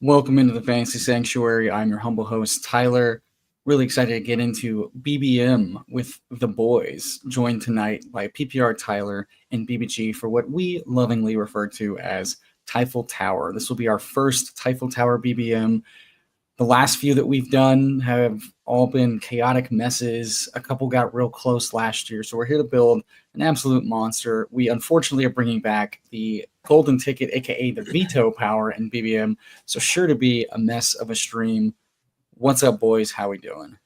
Welcome into the Fantasy Sanctuary. I'm your humble host, Tyler. Really excited to get into BBM with the boys, joined tonight by PPR Tyler and BBG for what we lovingly refer to as Tyffel Tower. This will be our first Tyffel Tower BBM. The last few that we've done have all been chaotic messes. A couple got real close last year, so we're here to build an absolute monster. We unfortunately are bringing back the golden ticket, aka the veto power in BBM, so sure to be a mess of a stream. What's up, boys? How we doing?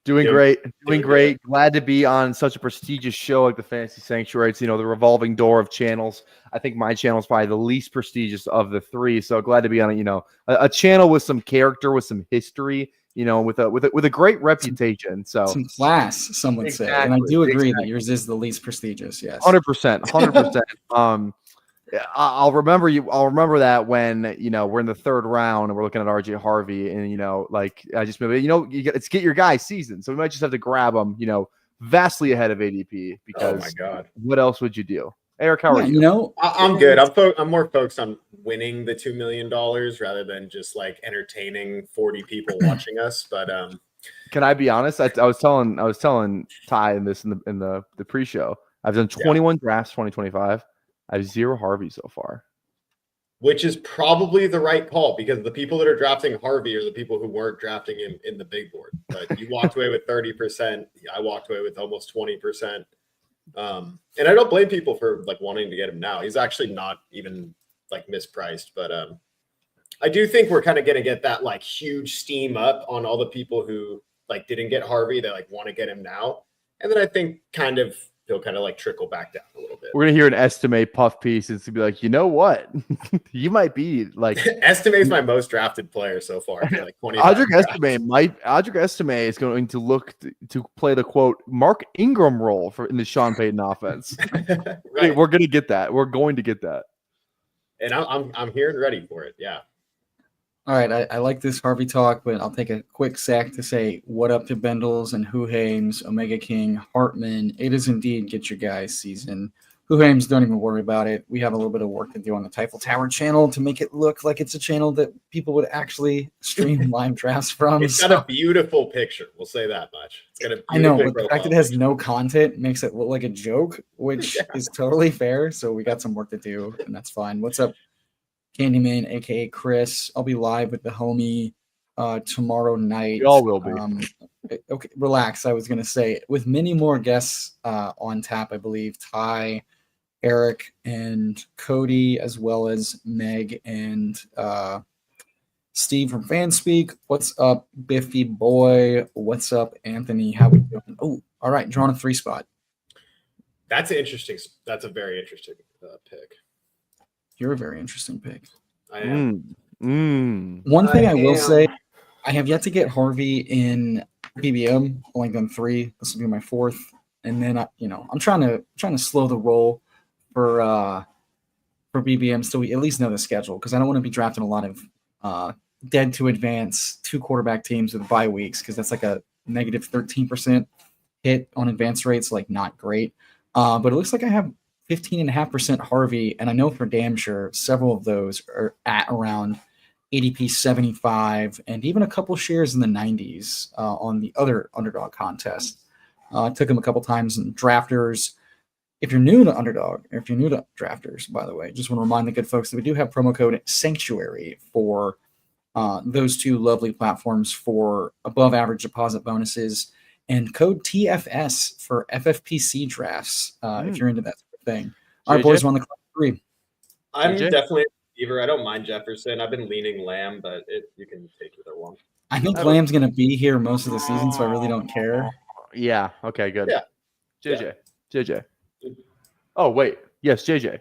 Doing great. Glad to be on such a prestigious show like the Fantasy Sanctuary. It's, the revolving door of channels. I think my channel is probably the least prestigious of the three. So glad to be on a channel with some character, with some history, with a great reputation. So some class, some would say. And I do agree that yours is the least prestigious. Yes, 100%. I'll remember that when we're in the third round and we're looking at RJ Harvey and I just remember it's get your guy season, so we might just have to grab him vastly ahead of ADP because oh my god, what else would you do? Eric, how are you? I'm good. I'm more focused on winning the $2 million rather than just like entertaining 40 people watching us. But can I be honest? I was telling Ty in the pre-show. I've done 21 drafts 2025. I have 0 Harvey so far. Which is probably the right call because the people that are drafting Harvey are the people who weren't drafting him in the big board. But you walked away with 30%. I walked away with almost 20%. And I don't blame people for like wanting to get him now. He's actually not even like mispriced. But I do think we're kind of going to get that like huge steam up on all the people who like didn't get Harvey. They like want to get him now. And then I think he'll kind of like trickle back down a little bit. We're gonna hear an estimate puff piece and to be like, you know what, you might be like Estimate's my most drafted player so far. Like Audric Estime is going to look to play the quote Mark Ingram role in the Sean Payton offense. Right. We're gonna get that. We're going to get that. And I'm here and ready for it. Yeah. All right, I like this Harvey talk, but I'll take a quick sec to say what up to Bendels and Huhames, Omega King, Hartman. It is indeed get your guys season. Huhames, don't even worry about it. We have a little bit of work to do on the Tyffel Tower channel to make it look like it's a channel that people would actually stream live drafts from. It's got a beautiful picture. We'll say that much. It's got a I know, but the fact that it has no content makes it look like a joke, which is totally fair. So we got some work to do, and that's fine. What's up, Candyman, aka Chris? I'll be live with the homie tomorrow night. We all will be. Okay, relax. I was gonna say with many more guests on tap. I believe Ty, Eric, and Cody, as well as Meg and Steve from Fanspeak. What's up, Biffy boy? What's up, Anthony? How we doing? Oh, all right. Drawing a 3 spot. That's a very interesting pick. You're a very interesting pick. I am. One thing I will say, I have yet to get Harvey in BBM. Only done 3. This will be my 4th, and then I'm trying to slow the roll for BBM so we at least know the schedule because I don't want to be drafting a lot of dead to advance 2 quarterback teams with bye weeks because that's like a negative 13% hit on advance rates, like not great. But it looks like I have 15.5% Harvey, and I know for damn sure several of those are at around ADP 75 and even a couple shares in the 90s on the other underdog contest. Took them a couple times in drafters. If you're new to underdog, or if you're new to drafters, by the way, just want to remind the good folks that we do have promo code Sanctuary for those 2 lovely platforms for above average deposit bonuses and code TFS for FFPC drafts if you're into that sort of thing. All right, boys, we're on the clock 3. I'm definitely a receiver. I don't mind Jefferson. I've been leaning Lamb, but you can take either one. I think Lamb's going to be here most of the season, so I really don't care. Yeah. Okay, good. Yeah. JJ. Oh, wait. Yes, JJ.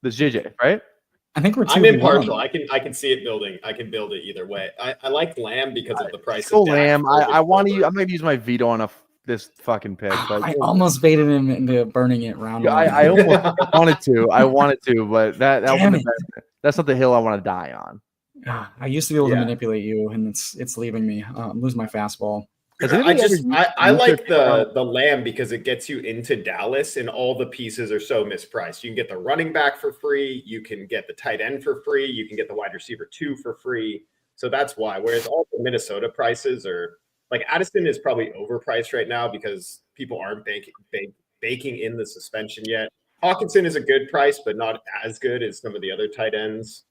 This is JJ, right? I think I'm impartial. I can see it building. I can build it either way. I like Lamb because of the price. Of Lamb. I want to. I'm going to use my veto on this fucking pick. But I almost baited him into burning it round. I almost wanted to, but that's not the hill I want to die on. I used to be able to manipulate you, and it's leaving me. I'm losing my fastball. I like the Lamb because it gets you into Dallas and all the pieces are so mispriced. You can get the running back for free, you can get the tight end for free, you can get the wide receiver 2 for free. So that's why. Whereas all the Minnesota prices are like Addison is probably overpriced right now because people aren't baking in the suspension yet. Hawkinson is a good price, but not as good as some of the other tight ends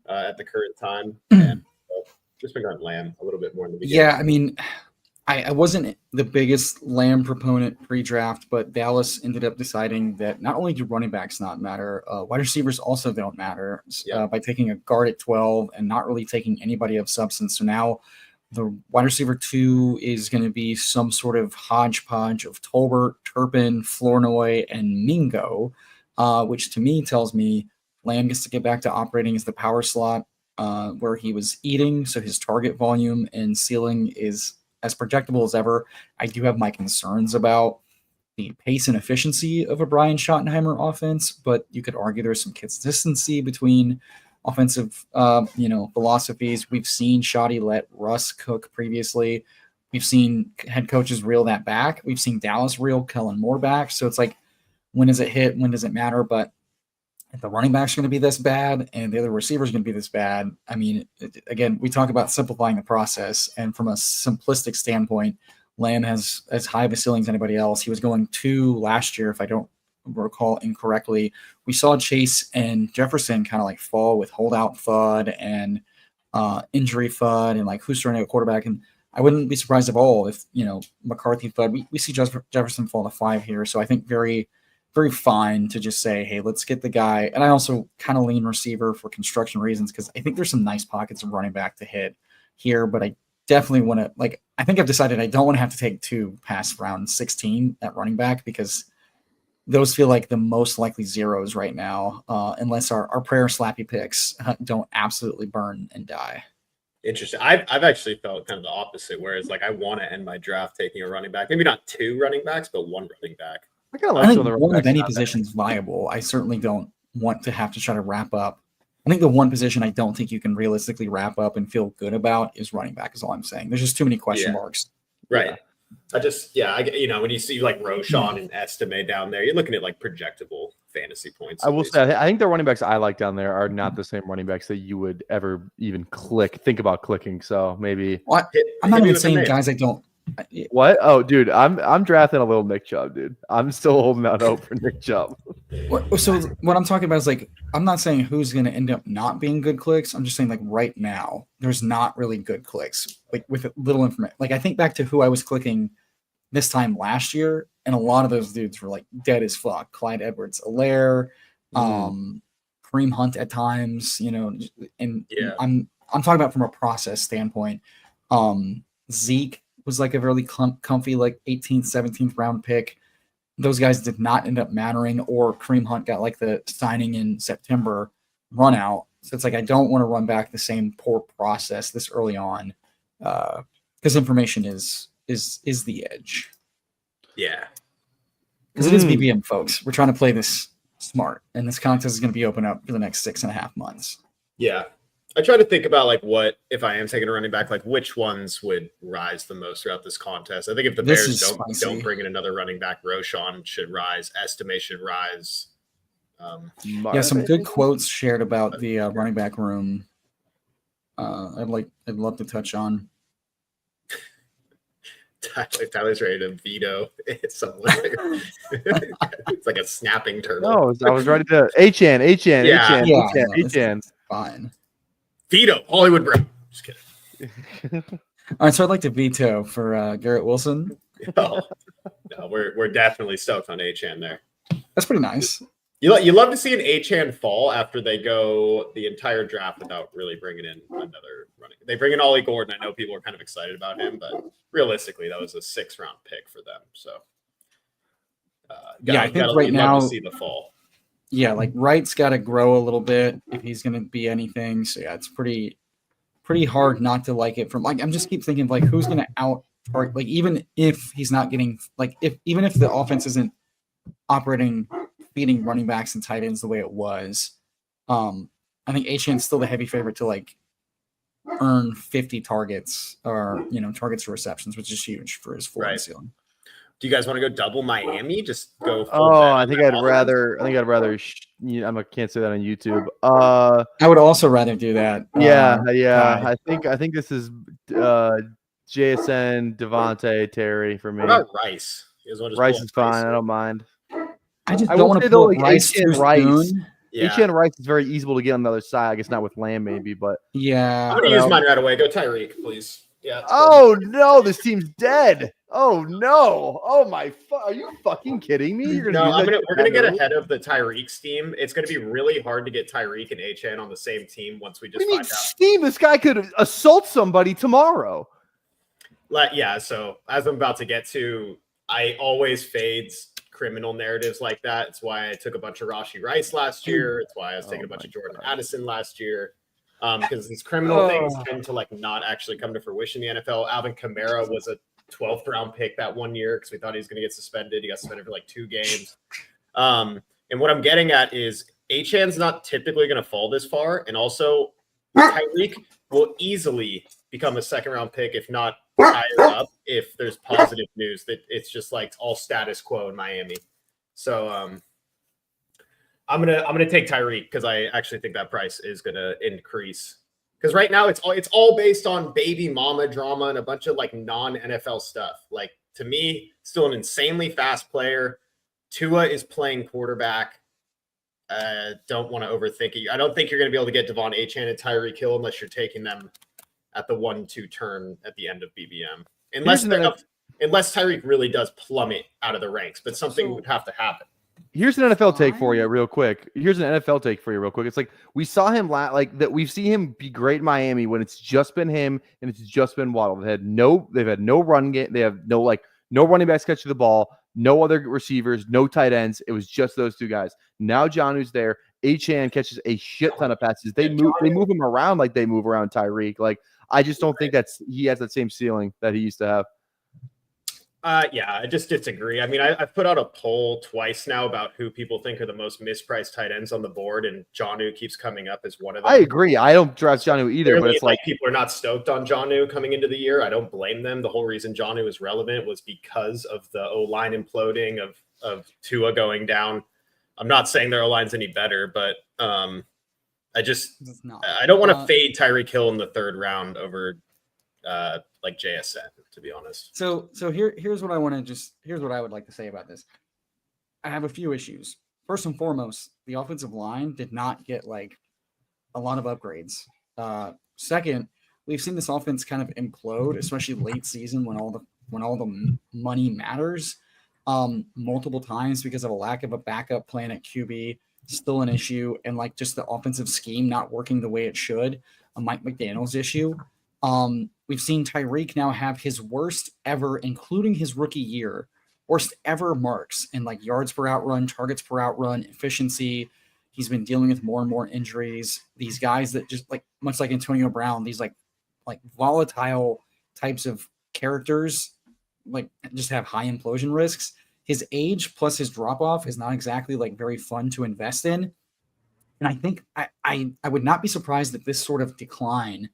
at the current time. And so just been on Lamb a little bit more in the beginning. Yeah, I mean, I wasn't the biggest Lamb proponent pre-draft, but Dallas ended up deciding that not only do running backs not matter, wide receivers also don't matter by taking a guard at 12 and not really taking anybody of substance. So now the wide receiver 2 is going to be some sort of hodgepodge of Tolbert, Turpin, Flournoy, and Mingo, which to me tells me Lamb gets to get back to operating as the power slot where he was eating. So his target volume and ceiling is as projectable as ever. I do have my concerns about the pace and efficiency of a Brian Schottenheimer offense, but you could argue there's some consistency between offensive, philosophies. We've seen Schotty let Russ cook previously. We've seen head coaches reel that back. We've seen Dallas reel Kellen Moore back. So it's like, when does it hit? When does it matter? But if the running back's going to be this bad and the other receiver's going to be this bad, I mean, again, we talk about simplifying the process. And from a simplistic standpoint, Lamb has as high of a ceiling as anybody else. He was going 2 last year, if I don't recall incorrectly. We saw Chase and Jefferson kind of like fall with holdout FUD and injury FUD and like who's starting at quarterback. And I wouldn't be surprised at all if, McCarthy FUD. We see Jefferson fall to 5 here. So I think very fine to just say, hey, let's get the guy. And I also kind of lean receiver for construction reasons because I think there's some nice pockets of running back to hit here, but I definitely want to, I think I've decided I don't want to have to take 2 past round 16 at running back because those feel like the most likely zeros right now, unless our prayer slappy picks don't absolutely burn and die. Interesting. I've actually felt kind of the opposite, whereas I want to end my draft taking a running back, maybe not 2 running backs, but 1 running back. I think one of any position is viable. I certainly don't want to have to try to wrap up. I think the one position I don't think you can realistically wrap up and feel good about is running back, is all I'm saying. There's just too many question marks. Right. Yeah. When you see Roshan and Estime down there, you're looking at projectable fantasy points. I will say, I think the running backs I like down there are not the same running backs that you would ever even think about clicking. So maybe I'm not even saying guys I don't. What? Oh, dude, I'm drafting a little Nick Chubb, dude. I'm still holding out hope for Nick Chubb. So what I'm talking about is I'm not saying who's going to end up not being good clicks. I'm just saying right now there's not really good clicks with little information. I think back to who I was clicking this time last year, and a lot of those dudes were dead as fuck. Clyde Edwards-Helaire, Kareem Hunt at times, and I'm talking about from a process standpoint. Zeke was a really comfy 18th, 17th round pick. Those guys did not end up mattering, or Kareem Hunt got the signing in September run out. So it's I don't want to run back the same poor process this early on because information is the edge. Yeah. Because it is BBM, folks. We're trying to play this smart, and this contest is going to be open up for the next 6.5 months. Yeah. I try to think about what if I am taking a running back, which ones would rise the most throughout this contest. I think if the Bears don't bring in another running back, Roshan should rise, Estime should rise. Some good quotes shared about the running back room. I'd love to touch on. Tyler's ready to veto something. It's like a snapping turtle. No, I was ready to Achan. Fine. Veto Hollywood Brown. Just kidding. All right, so I'd like to veto for Garrett Wilson. No, we're definitely stoked on Achan there. That's pretty nice. You love to see an Achan fall after they go the entire draft without really bringing in another running. They bring in Ollie Gordon. I know people are kind of excited about him, but realistically, that was a 6th-round pick for them. So, I think right now to see the fall. Yeah, Wright's got to grow a little bit if he's going to be anything. So yeah, it's pretty hard not to like it. From I'm just keep thinking who's going to out target. Even if he's not getting even if the offense isn't operating, feeding running backs and tight ends the way it was, I think Achan's still the heavy favorite to earn 50 targets or targets or receptions, which is huge for his floor and ceiling. Do you guys want to go double Miami? Just go. I think I'd rather. I can't say that on YouTube. I would also rather do that. I think this is JSN, Devontae, Terry for me. What about Rice? Rice is fine. I don't mind. I just don't want to pull Rice too soon. H.N. Rice is very easy to get on the other side. I guess not with Lamb, maybe, but yeah. I'm gonna use mine right away. Go Tyreek, please. Yeah. Oh no, this team's dead. Oh no. Oh my. Are you fucking kidding me? We're gonna get ahead of the Tyreek team. It's gonna be really hard to get Tyreek and HN on the same team once we just find out. Steam, this guy could assault somebody tomorrow. So as I'm about to get to, I always fades criminal narratives like that. It's why I took a bunch of Rashee Rice last year. It's why I was taking a bunch of Jordan Addison last year. Because these criminal things tend to not actually come to fruition in the NFL. Alvin Kamara was a 12th round pick that one year because we thought he was going to get suspended. He got suspended for 2 games. And what I'm getting at is Achan's not typically going to fall this far. And also Tyreek will easily become a 2nd round pick, if not higher up, if there's positive news that it's just all status quo in Miami. So I'm gonna take Tyreek because I actually think that price is gonna increase. Because right now it's all based on baby mama drama and a bunch of non-NFL stuff. To me, still an insanely fast player. Tua is playing quarterback. Don't want to overthink it. I don't think you're going to be able to get Devon Achane and Tyreek Hill unless you're taking them at the 1-2 turn at the end of BBM. Unless Tyreek really does plummet out of the ranks, but something would have to happen. Here's an NFL take for you real quick. It's we saw him we've seen him be great in Miami when it's just been him and it's just been Waddle. They've had no run game. They have no running backs catching the ball, no other receivers, no tight ends. It was just those 2 guys. Now Jonnu's there. Achane catches a shit ton of passes. They move him around like they move around Tyreek. I just don't think he has that same ceiling that he used to have. I just disagree. I mean, I've put out a poll twice now about who people think are the most mispriced tight ends on the board, and Jonnu keeps coming up as one of them. I agree. I don't draft Jonnu either, but it's people are not stoked on Jonnu coming into the year. I don't blame them. The whole reason Jonnu is relevant was because of the O-line imploding, of Tua going down. I'm not saying their O-line's any better, but I don't want to fade Tyreek Hill in the 3rd round over JSN, to be honest. So here's what I would like to say about this. I have a few issues. First and foremost, the offensive line did not get a lot of upgrades. Second, we've seen this offense kind of implode, especially late season when all the money matters, multiple times because of a lack of a backup plan at QB, still an issue, and just the offensive scheme not working the way it should, a Mike McDaniel's issue. We've seen Tyreek now have his worst ever, including his rookie year, worst ever marks in yards per outrun, targets per outrun, efficiency. He's been dealing with more and more injuries. These guys that just much like Antonio Brown, these volatile types of characters, just have high implosion risks. His age plus his drop off is not exactly very fun to invest in. And I think I would not be surprised if this sort of decline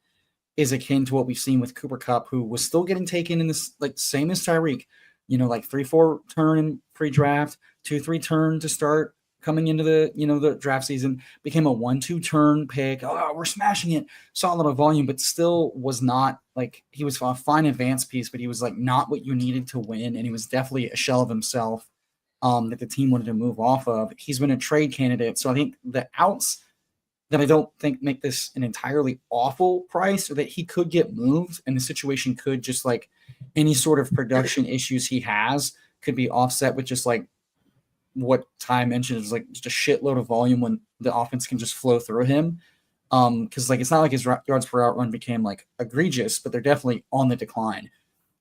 is akin to what we've seen with Cooper Kupp, who was still getting taken in this, same as Tyreek, 3-4 turn in pre-draft, 2-3 turn to start coming into the draft season, became a 1-2 turn pick. Oh, we're smashing it. Saw a lot of volume, but still was not he was a fine advance piece, but he was not what you needed to win. And he was definitely a shell of himself that the team wanted to move off of. He's been a trade candidate. So I think the outs that I don't think make this an entirely awful price, or that he could get moved and the situation could just any sort of production issues he has could be offset with just what Ty mentioned is just a shitload of volume when the offense can just flow through him. Because it's not his yards per outrun became egregious, but they're definitely on the decline.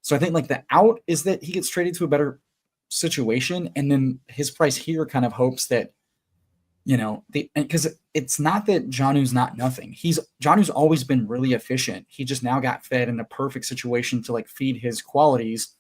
So I think the out is that he gets traded to a better situation, and then his price here kind of hopes that because it's not that Jonnu's not nothing. Jonnu's always been really efficient. He just now got fed in the perfect situation to feed his qualities.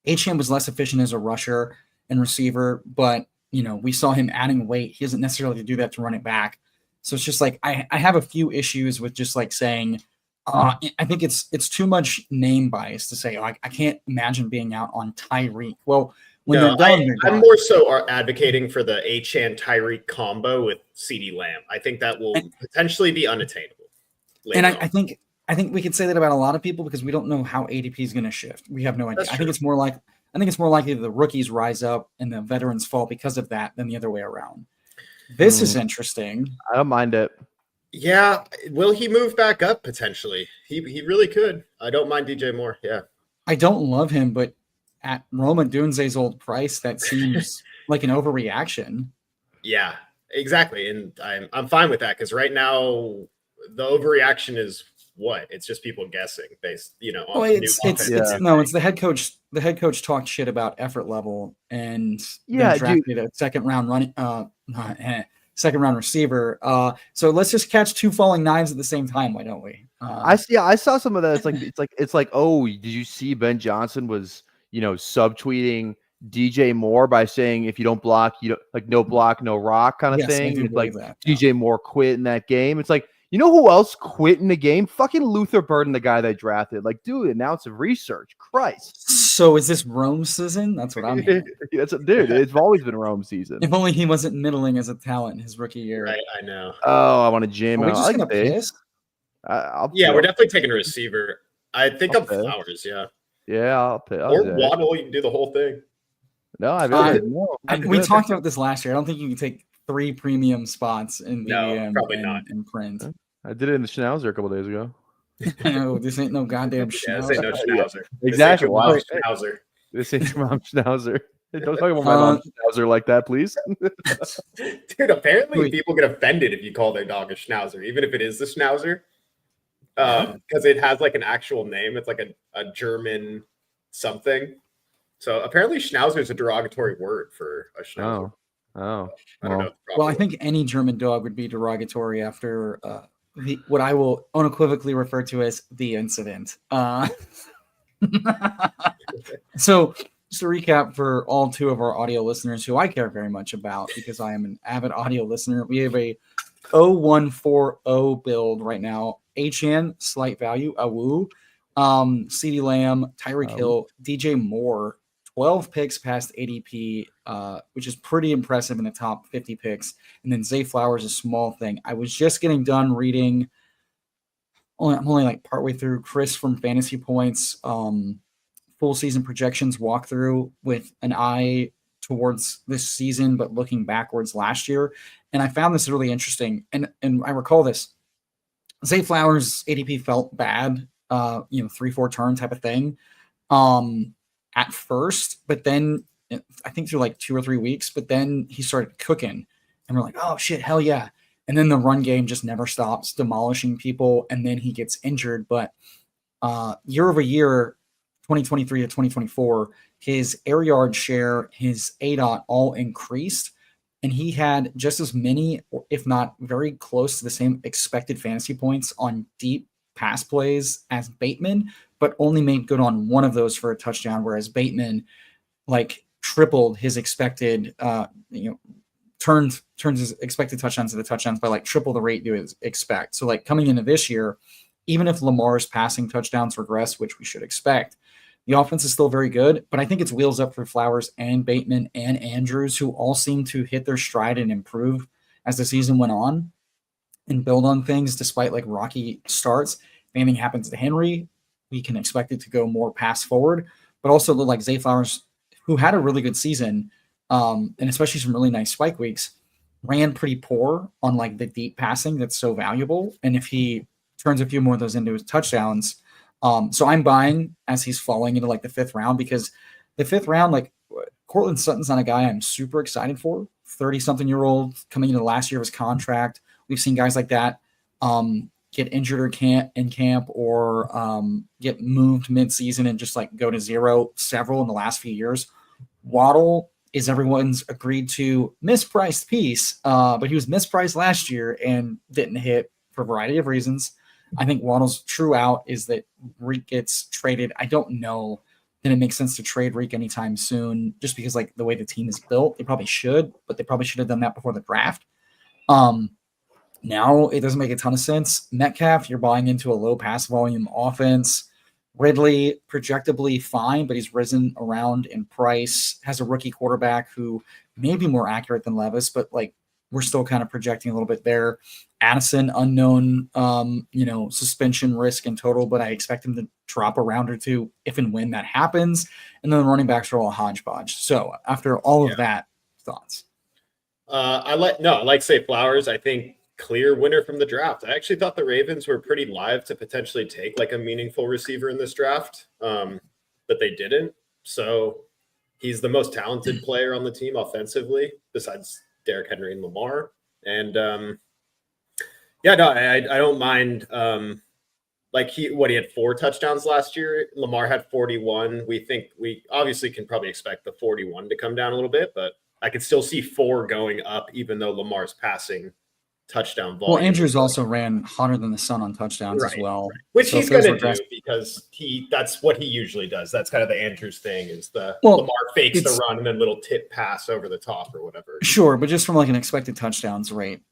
HM was less efficient as a rusher and receiver, but we saw him adding weight. He doesn't necessarily do that to run it back. So it's just I have a few issues with just saying I think it's too much name bias to say, I can't imagine being out on Tyreek. Well, when they're done, they're I'm done. more so advocating for the Achane Tyreek combo with CeeDee Lamb. I think that will potentially be unattainable. And I think we could say that about a lot of people because we don't know how ADP is going to shift. We have no idea. I think it's more likely that the rookies rise up and the veterans fall because of that than the other way around. This is interesting. I don't mind it. Yeah, will he move back up potentially? He really could. I don't mind DJ Moore. Yeah, I don't love him, but at Roma Dunze's old price, that seems like an overreaction. Yeah, exactly, and I'm fine with that because right now the overreaction is what? It's just people guessing based, on it's the head coach. The head coach talked shit about effort level and drafted a second round receiver. So let's just catch two falling knives at the same time. Why don't we? I saw some of that. It's like, oh, did you see Ben Johnson was, subtweeting DJ Moore by saying if you don't block, you don't no block, no rock kind of thing. It's like that, DJ Moore quit in that game. It's like, you know who else quit in the game? Fucking Luther Burden, the guy they drafted. Like, dude, an ounce of research. Christ. So is this Rome season? That's what I'm hearing. Dude, it's always been Rome season. If only he wasn't middling as a talent in his rookie year. Right, I know. Oh, I want to jam out. Are we just going to piss? We're definitely taking a receiver. I think I'm Flowers, yeah. Yeah, I'll piss. Or Waddle, you can do the whole thing. No, I really didn't know. We talked about this last year. I don't think you can take 3 premium spots in BBM probably not. And print. I did it in the Schnauzer a couple days ago. No, this ain't no goddamn Schnauzer. This ain't no Schnauzer. Exactly. Schnauzer. This ain't your mom's Schnauzer. Don't talk about my mom's Schnauzer like that, please. Dude, apparently people get offended if you call their dog a Schnauzer, even if it is the Schnauzer. Because it has like an actual name. It's like a German something. So apparently Schnauzer is a derogatory word for a Schnauzer. Oh. I don't know. Well, I think any German dog would be derogatory after what I will unequivocally refer to as the incident. So just to recap for all 2 of our audio listeners who I care very much about because I am an avid audio listener, we have a 0140 build right now. Achane, slight value, Awu, CeeDee Lamb, Tyreek Hill, DJ Moore, 12 picks past ADP, which is pretty impressive in the top 50 picks. And then Zay Flowers, a small thing. I was just getting done reading. I'm only like partway through Chris from Fantasy Points, full season projections walkthrough with an eye towards this season, but looking backwards last year. And I found this really interesting. And I recall this. Zay Flowers ADP felt bad, 3-4 turn type of thing. At first, but then I think through like 2 or 3 weeks, but then he started cooking and we're like, oh shit, hell yeah. And then the run game just never stops demolishing people. And then he gets injured. But year over year, 2023 to 2024, his air yard share, his ADOT all increased. And he had just as many, if not very close to the same expected fantasy points on deep pass plays as Bateman, but only made good on one of those for a touchdown, whereas Bateman like tripled his expected, turns his expected touchdowns to the touchdowns by like triple the rate you expect. So like coming into this year, even if Lamar's passing touchdowns regress, which we should expect, the offense is still very good, but I think it's wheels up for Flowers and Bateman and Andrews, who all seem to hit their stride and improve as the season went on and build on things despite like rocky starts. If anything happens to Henry, we can expect it to go more pass forward, but also like Zay Flowers, who had a really good season, and especially some really nice spike weeks, ran pretty poor on like the deep passing that's so valuable. And if he turns a few more of those into his touchdowns, so I'm buying as he's falling into like the 5th round, because the 5th round, like Cortland Sutton's not a guy I'm super excited for. 30-something-year-old coming into the last year of his contract. We've seen guys like that get injured or can't in camp or get moved mid-season and just like go to zero, several in the last few years. Waddle is everyone's agreed to mispriced piece, but he was mispriced last year and didn't hit for a variety of reasons. I think Waddle's true out is that Reek gets traded. I don't know that it makes sense to trade Reek anytime soon, just because like the way the team is built, they probably should, but they probably should have done that before the draft. Now it doesn't make a ton of sense. Metcalf, you're buying into a low pass volume offense. Ridley, projectably fine, but he's risen around in price. Has a rookie quarterback who may be more accurate than Levis, but like we're still kind of projecting a little bit there. Addison, unknown, suspension risk in total, but I expect him to drop a round or two if and when that happens. And then the running backs are all hodgepodge. So after all of that, thoughts? I like Say Flowers. I think clear winner from the draft. I actually thought the Ravens were pretty live to potentially take like a meaningful receiver in this draft, but they didn't. So he's the most talented player on the team offensively, besides Derrick Henry and Lamar. And I don't mind. He had 4 touchdowns last year. Lamar had 41. We obviously can probably expect the 41 to come down a little bit, but I could still see 4 going up, even though Lamar's passing touchdown volume. Well, Andrews also ran hotter than the sun on touchdowns as well. Right. Which he's going to do because that's what he usually does. That's kind of the Andrews thing is Lamar fakes the run and then little tip pass over the top or whatever. Sure, but just from like an expected touchdowns rate,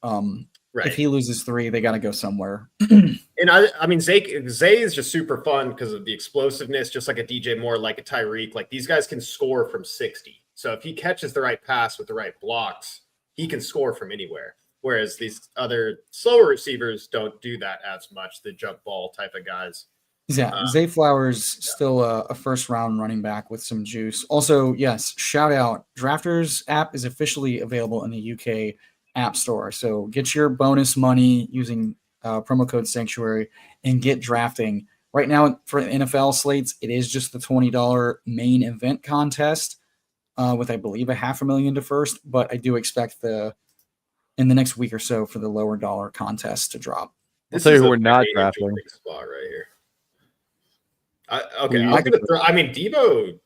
if he loses 3, they got to go somewhere. And I mean, Zay is just super fun because of the explosiveness, just like a DJ Moore, like a Tyreek. Like these guys can score from 60. So if he catches the right pass with the right blocks, he can score from anywhere. Whereas these other slower receivers don't do that as much, the jump ball type of guys. Yeah, Zay Flowers still a first-round running back with some juice. Also, yes, shout out, Drafters app is officially available in the UK App Store. So get your bonus money using promo code Sanctuary and get drafting. Right now for NFL slates, it is just the $20 main event contest with, I believe, $500,000 to first. But I do expect in the next week or so for the lower dollar contest to drop. I'll tell you who we're not drafting. Spot right here. I'm gonna throw. I mean, Debo.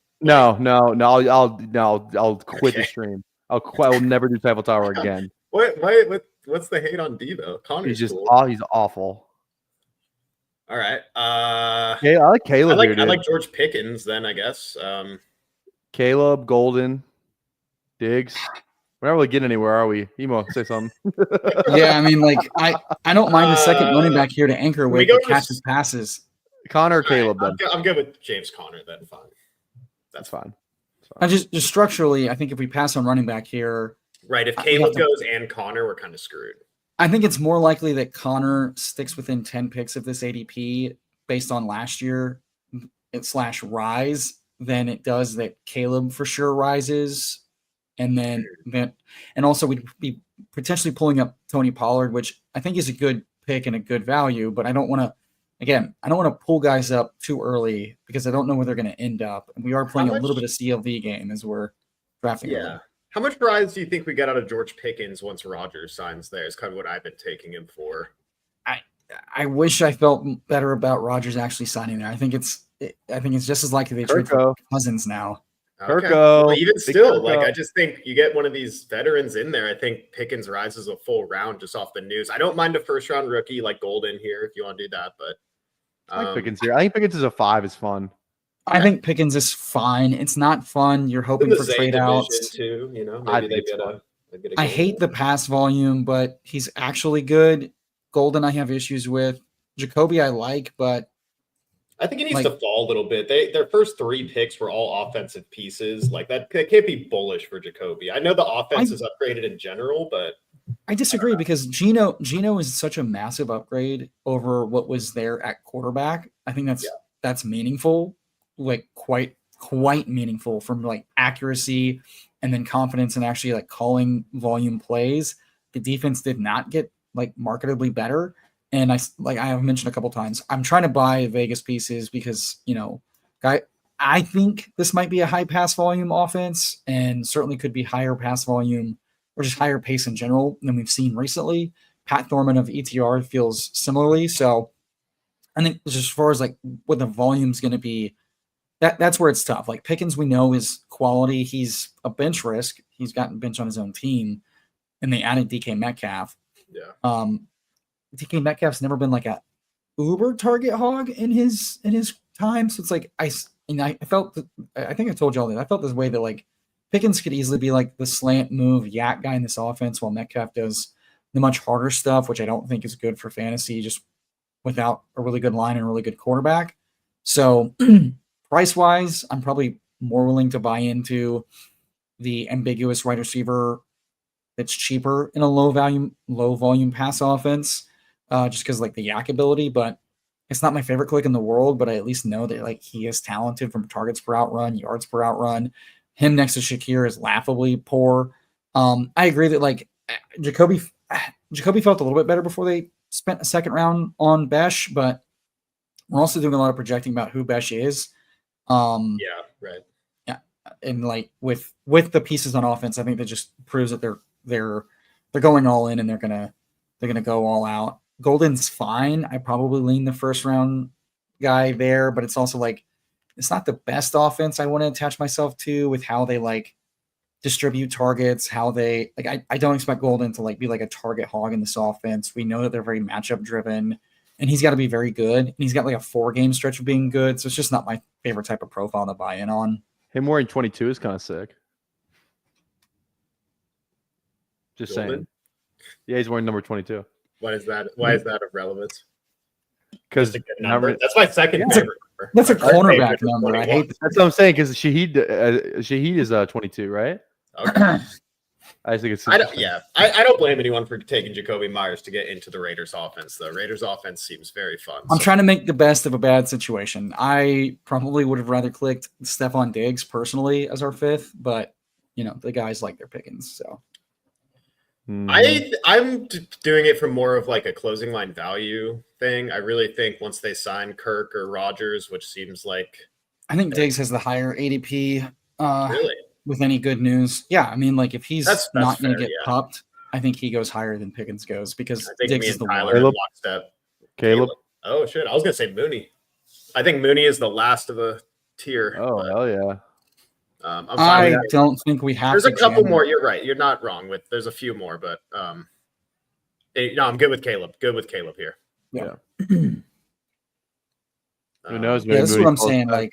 I'll quit the stream. I will never do Tyffel Tower again. What's the hate on Debo? Connor's he's awful. All right. I like Caleb. I like George Pickens. Then I guess. Caleb, Golden, Diggs. We're not really getting anywhere, are we? Emo, say something. Yeah, I mean, like I don't mind the second running back here to anchor with the catches passes. Connor or Caleb, then. I'm good with James Conner. Then fine. That's fine. I just structurally, I think if we pass on running back here, right? If Caleb goes and Connor, we're kind of screwed. I think it's more likely that Connor sticks within 10 picks of this ADP based on last year / rise than it does that Caleb for sure rises. And also we'd be potentially pulling up Tony Pollard, which I think is a good pick and a good value, but I don't want to pull guys up too early because I don't know where they're going to end up. And we are playing a little bit of CLV game as we're drafting. Yeah. Early. How much rise do you think we get out of George Pickens once Rodgers signs there? Is kind of what I've been taking him for. I wish I felt better about Rodgers actually signing there. I think it's just as likely they trade for Cousins now. Okay. Well, even still, I just think you get one of these veterans in there. I think Pickens rises a full round just off the news. I don't mind a first-round rookie like Golden here if you want to do that, but I like Pickens here. I think Pickens is a 5 is fun. I think Pickens is fine. It's not fun. You're hoping for trade outs too. Maybe they get a I hate the pass volume, but he's actually good. Golden, I have issues with. Jacoby, I like, but I think he needs to fall a little bit. Their first 3 picks were all offensive pieces. Like that can't be bullish for Jacoby. I know the offense is upgraded in general, but I disagree because Geno is such a massive upgrade over what was there at quarterback. I think that's meaningful, like quite meaningful from like accuracy and then confidence and actually like calling volume plays. The defense did not get like marketably better. And I have mentioned a couple times, I'm trying to buy Vegas pieces because, I think this might be a high pass volume offense and certainly could be higher pass volume or just higher pace in general than we've seen recently. Pat Thorman of ETR feels similarly. So I think just as far as like what the volume's going to be, that's where it's tough. Like Pickens, we know is quality. He's a bench risk. He's gotten bench on his own team and they added DK Metcalf. Yeah. DK Metcalf's never been like a uber target hog in his time. So it's like, I felt, I think I told you all that. I felt this way that like Pickens could easily be like the slant move yak guy in this offense while Metcalf does the much harder stuff, which I don't think is good for fantasy, just without a really good line and a really good quarterback. So price wise, I'm probably more willing to buy into the ambiguous wide receiver that's cheaper in a low volume pass offense, just because like the yak ability. But it's not my favorite click in the world. But I at least know that like he is talented from targets per outrun, yards per outrun. Him next to Shakir is laughably poor. I agree that like Jacoby felt a little bit better before they spent a second round on Besh, but we're also doing a lot of projecting about who Besh is. Yeah, right. Yeah, and like with the pieces on offense, I think that just proves that they're going all in and they're gonna go all out. Golden's fine. I probably lean the first round guy there, but it's also like it's not the best offense I want to attach myself to with how they like distribute targets, how they like I don't expect Golden to like be like a target hog in this offense. We know that they're very matchup driven and he's got to be very good. And he's got like a 4-game stretch of being good. So it's just not my favorite type of profile to buy in on. Him wearing 22 is kind of sick. Just Golden? saying. Yeah, he's wearing number 22. Why is that? Why is that of relevance? Because Just a good number. That's my second favorite number. That's a My first cornerback favorite is number. I 21. hate that's what I'm saying. Because Shaheed is 22, right? Okay. I think it's. I don't blame anyone for taking Jacoby Myers to get into the Raiders offense, though. Raiders offense seems very fun. I'm trying to make the best of a bad situation. I probably would have rather clicked Stephon Diggs personally as our 5th, but you know, the guys like their pickings. So I'm doing it from more of like a closing line value thing. I really think once they sign Kirk or Rodgers, which seems like I think Diggs has the higher ADP. really With any good news. Yeah, I mean, like if he's That's not going to fair, get yeah. popped, I think he goes higher than Pickens goes because I think Diggs me is and the Tyler one. in lockstep. Caleb. Oh shit! I was gonna say Mooney. I think Mooney is the last of a tier. Oh but, hell yeah! I'm fine with I that. don't think we have. There's to a couple jam more. You're right. You're not wrong. There's a few more, but no, I'm good with Caleb. Good with Caleb here. Yeah. Who knows? Yeah, Maybe that's what Mooney I'm falls saying. back. Like,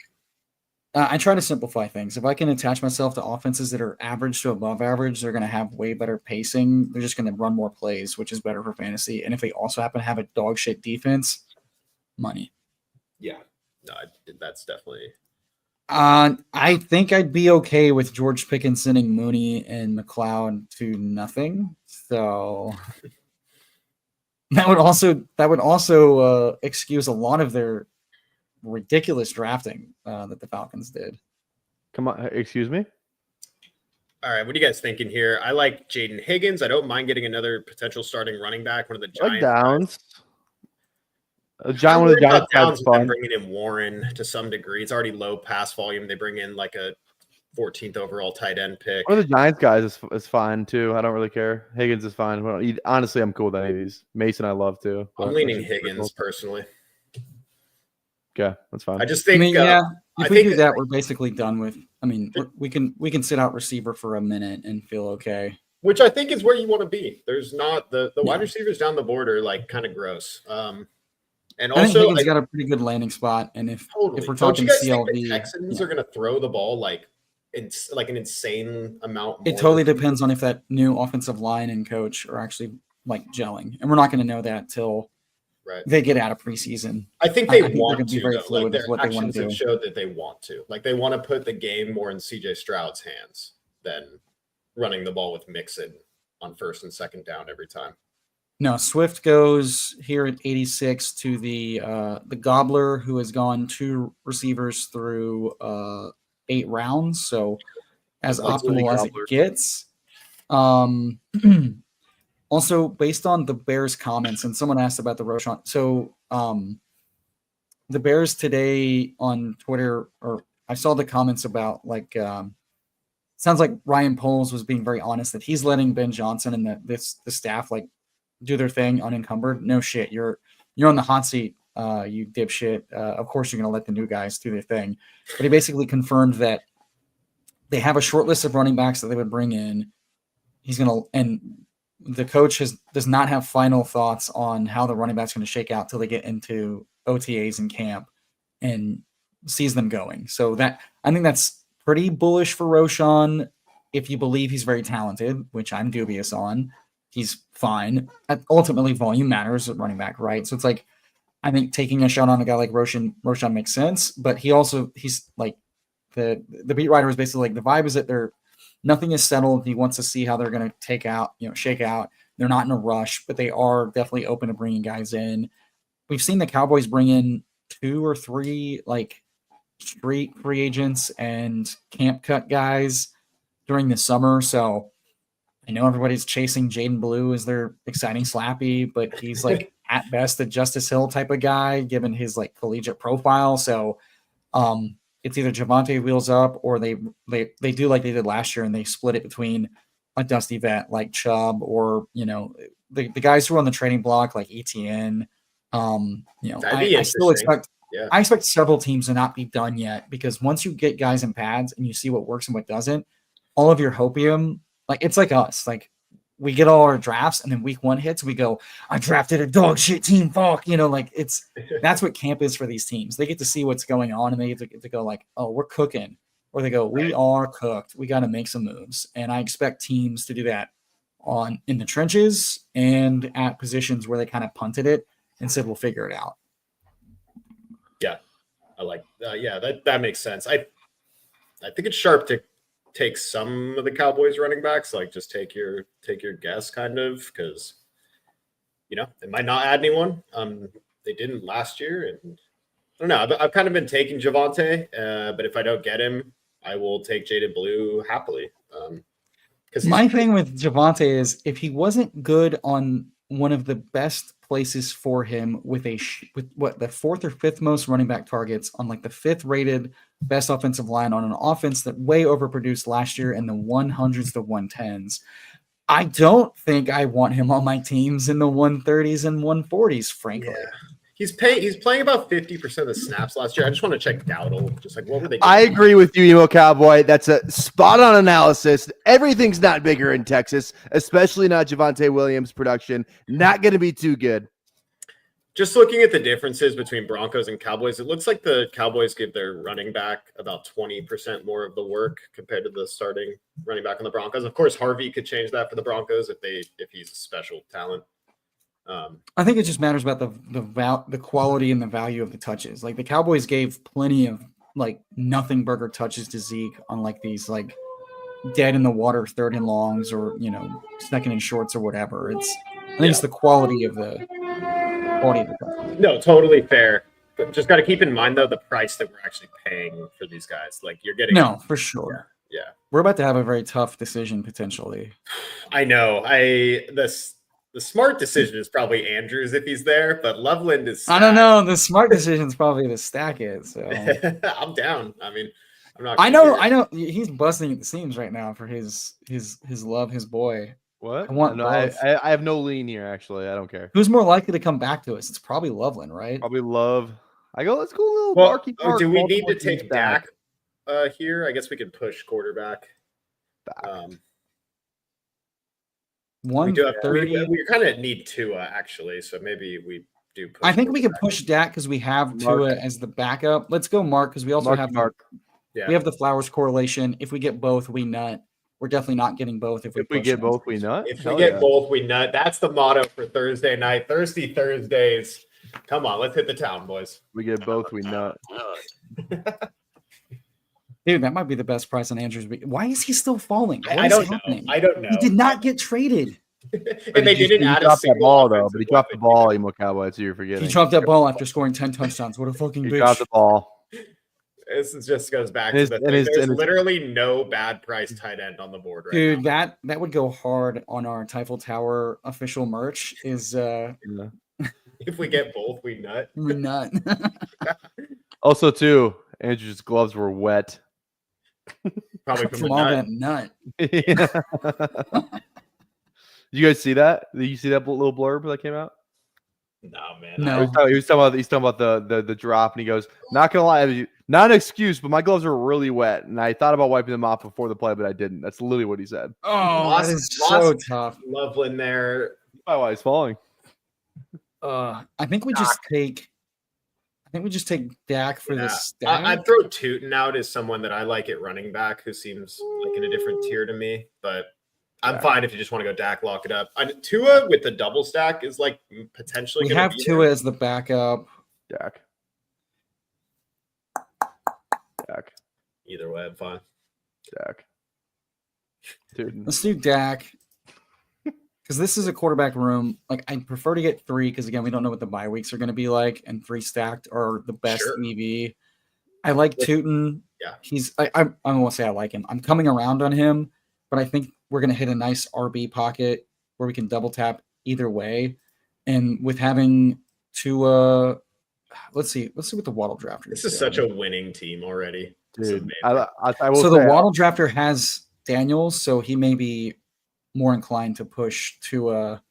I try to simplify things. If I can attach myself to offenses that are average to above average, they're going to have way better pacing. They're just going to run more plays, which is better for fantasy. And if they also happen to have a dog shit defense, money. Yeah, no, that's definitely. I think I'd be okay with George Pickens sending Mooney and McLeod to nothing. So that would also excuse a lot of their ridiculous drafting that the Falcons did. Come on, excuse me. All right, what are you guys thinking here? I like Jaden Higgins. I don't mind getting another potential starting running back. One of the Like Giants. Downs. I'm One of the worried about Giants Downs guys with them fun. bringing in Warren to some degree. It's already low pass volume. They bring in like a 14th overall tight end pick. One of the Giants guys is fine too. I don't really care. Higgins is fine. Well, honestly, I'm cool with any of these. Mason, I love too. I'm leaning Higgins personally. Okay, that's fine. I just think. If we do that, we're basically done with. I mean, we can sit out receiver for a minute and feel okay. Which I think is where you want to be. There's not the wide receivers down the board are like kind of gross. And I think also, Higgins got a pretty good landing spot. And if we're talking don't you guys CLV, think the Texans are going to throw the ball like an insane amount? It totally depends on if that new offensive line and coach are actually like gelling, and we're not going to know that till they get out of preseason. I think they want they're gonna to. be very Though. fluid Like with their what they want actions to have do. showed that they want to. Like they want to put the game more in CJ Stroud's hands than running the ball with Mixon on first and second down every time. No, Swift goes here at 86 to the Gobbler, who has gone 2 receivers through 8 rounds, so as optimal as it gets. Also, based on the Bears' comments, and someone asked about the Roschon. So the Bears today on Twitter, or I saw the comments about like sounds like Ryan Poles was being very honest that he's letting Ben Johnson and the staff like do their thing unencumbered. No shit, you're on the hot seat, you dipshit. Of course you're gonna let the new guys do their thing. But he basically confirmed that they have a short list of running backs that they would bring in. And the coach does not have final thoughts on how the running back's going to shake out till they get into OTAs and camp and sees them going. So that I think that's pretty bullish for Roschon if you believe he's very talented, which I'm dubious on. he's fine. Ultimately, volume matters at running back, right? So it's like, I think taking a shot on a guy like Roshan makes sense, but he's like the beat writer is basically like the vibe is that nothing is settled. He wants to see how they're going to shake out. They're not in a rush, but they are definitely open to bringing guys in. We've seen the Cowboys bring in 2 or 3 like street free agents and camp cut guys during the summer. So I know everybody's chasing Jaden Blue as their exciting slappy, but he's like at best a Justice Hill type of guy, given his like collegiate profile. So it's either Javonte wheels up or they do like they did last year and they split it between a dusty vet like Chubb or the guys who are on the trading block like ETN. I still expect I expect several teams to not be done yet, because once you get guys in pads and you see what works and what doesn't, all of your hopium, like it's like us, like we get all our drafts and then week 1 hits, we go, I drafted a dog shit team, fuck, like that's what camp is for these teams. They get to see what's going on and they get to go like, oh, we're cooking, or they go, we are cooked, we got to make some moves. And I expect teams to do that in the trenches and at positions where they kind of punted it and said, we'll figure it out. Yeah, I like that makes sense. I think it's sharp to take some of the Cowboys running backs, like just take your guess kind of, because it might not add anyone. They didn't last year, and I don't know. I've kind of been taking Javonte, but if I don't get him, I will take Jaden Blue happily. Because my thing with Javonte is if he wasn't good on one of the best places for him with the 4th or 5th most running back targets on like the 5th rated best offensive line on an offense that way overproduced last year in the 100s to 110s, I don't think I want him on my teams in the 130s and 140s, frankly. Yeah. He's playing about 50% of the snaps last year. I just want to check Dowdle. Just like, what were they doing? I agree with you, Emo Cowboy. That's a spot-on analysis. Everything's not bigger in Texas, especially not Javonte Williams' production. Not going to be too good. Just looking at the differences between Broncos and Cowboys, it looks like the Cowboys give their running back about 20% more of the work compared to the starting running back on the Broncos. Of course, Harvey could change that for the Broncos if he's a special talent. I think it just matters about the quality and the value of the touches. Like the Cowboys gave plenty of like nothing burger touches to Zeke on like these like dead in the water 3rd and longs or 2nd and shorts or whatever. I think it's the quality of the touches. No, totally fair. But just got to keep in mind though the price that we're actually paying for these guys. Like you're getting for sure. Yeah. We're about to have a very tough decision potentially. I know. The smart decision is probably Andrews if he's there, but Loveland is stacked. I don't know. The smart decision is probably to stack it. So I'm down. I mean, I'm not. I know. He's busting at the seams right now for his love, his boy. What? I have no lean here. Actually, I don't care. Who's more likely to come back to us? It's probably Loveland, right? Probably Love. Let's go a little Marky. Do we need to take Dak here? I guess we could push quarterback. 130. We kind of need Tua actually, so maybe we do. I think we can push Dak because we have Tua as the backup. Let's go Mark because we also have Mark. Yeah. We have the Flowers correlation. If we get both, we nut. We're definitely not getting both. If we get both, we nut. If we get both, we nut. That's the motto for Thursday night. Thirsty Thursdays. Come on, let's hit the town, boys. We get both, we nut. Dude, that might be the best price on Andrews. Why is he still falling? I don't know. I don't know. He did not get traded. And they didn't add a single ball though. But he dropped the ball, Emo Cowboy. So you're forgetting. He dropped that ball after scoring 10 touchdowns. What a fucking bitch. He dropped the ball. This just goes back to the thing. There's literally no bad price tight end on the board right now. Dude, that would go hard on our Tyffel Tower official merch. Is if we get both, we nut. We nut. Also, too, Andrew's gloves were wet. Probably from all that nut. You guys see that? Did you see that little blurb that came out? No, man. No. He was talking about the drop, and he goes, "Not gonna lie, not an excuse, but my gloves are really wet, and I thought about wiping them off before the play, but I didn't." That's literally what he said. Oh, that is so tough. Loveland there. That's why he's falling. I think we just take. I think we just take Dak for the stack. I'd throw Tootin out as someone that I like at running back who seems like in a different tier to me, but I'm fine if you just want to go Dak, lock it up. Tua with the double stack is like potentially. We have Tua as the backup. Dak. Either way, I'm fine. Dak. Dude. Let's do Dak. Because this is a quarterback room. Like, I prefer to get 3 because, again, we don't know what the bye weeks are going to be like, and 3 stacked are the best EV. I like Tootin. Yeah. I won't say I like him. I'm coming around on him, but I think we're going to hit a nice RB pocket where we can double tap either way. And with having Tua, let's see what the Waddle Drafter is. This is such a winning team already. Dude, so the Waddle Drafter has Daniels, so he may be more inclined to push Tua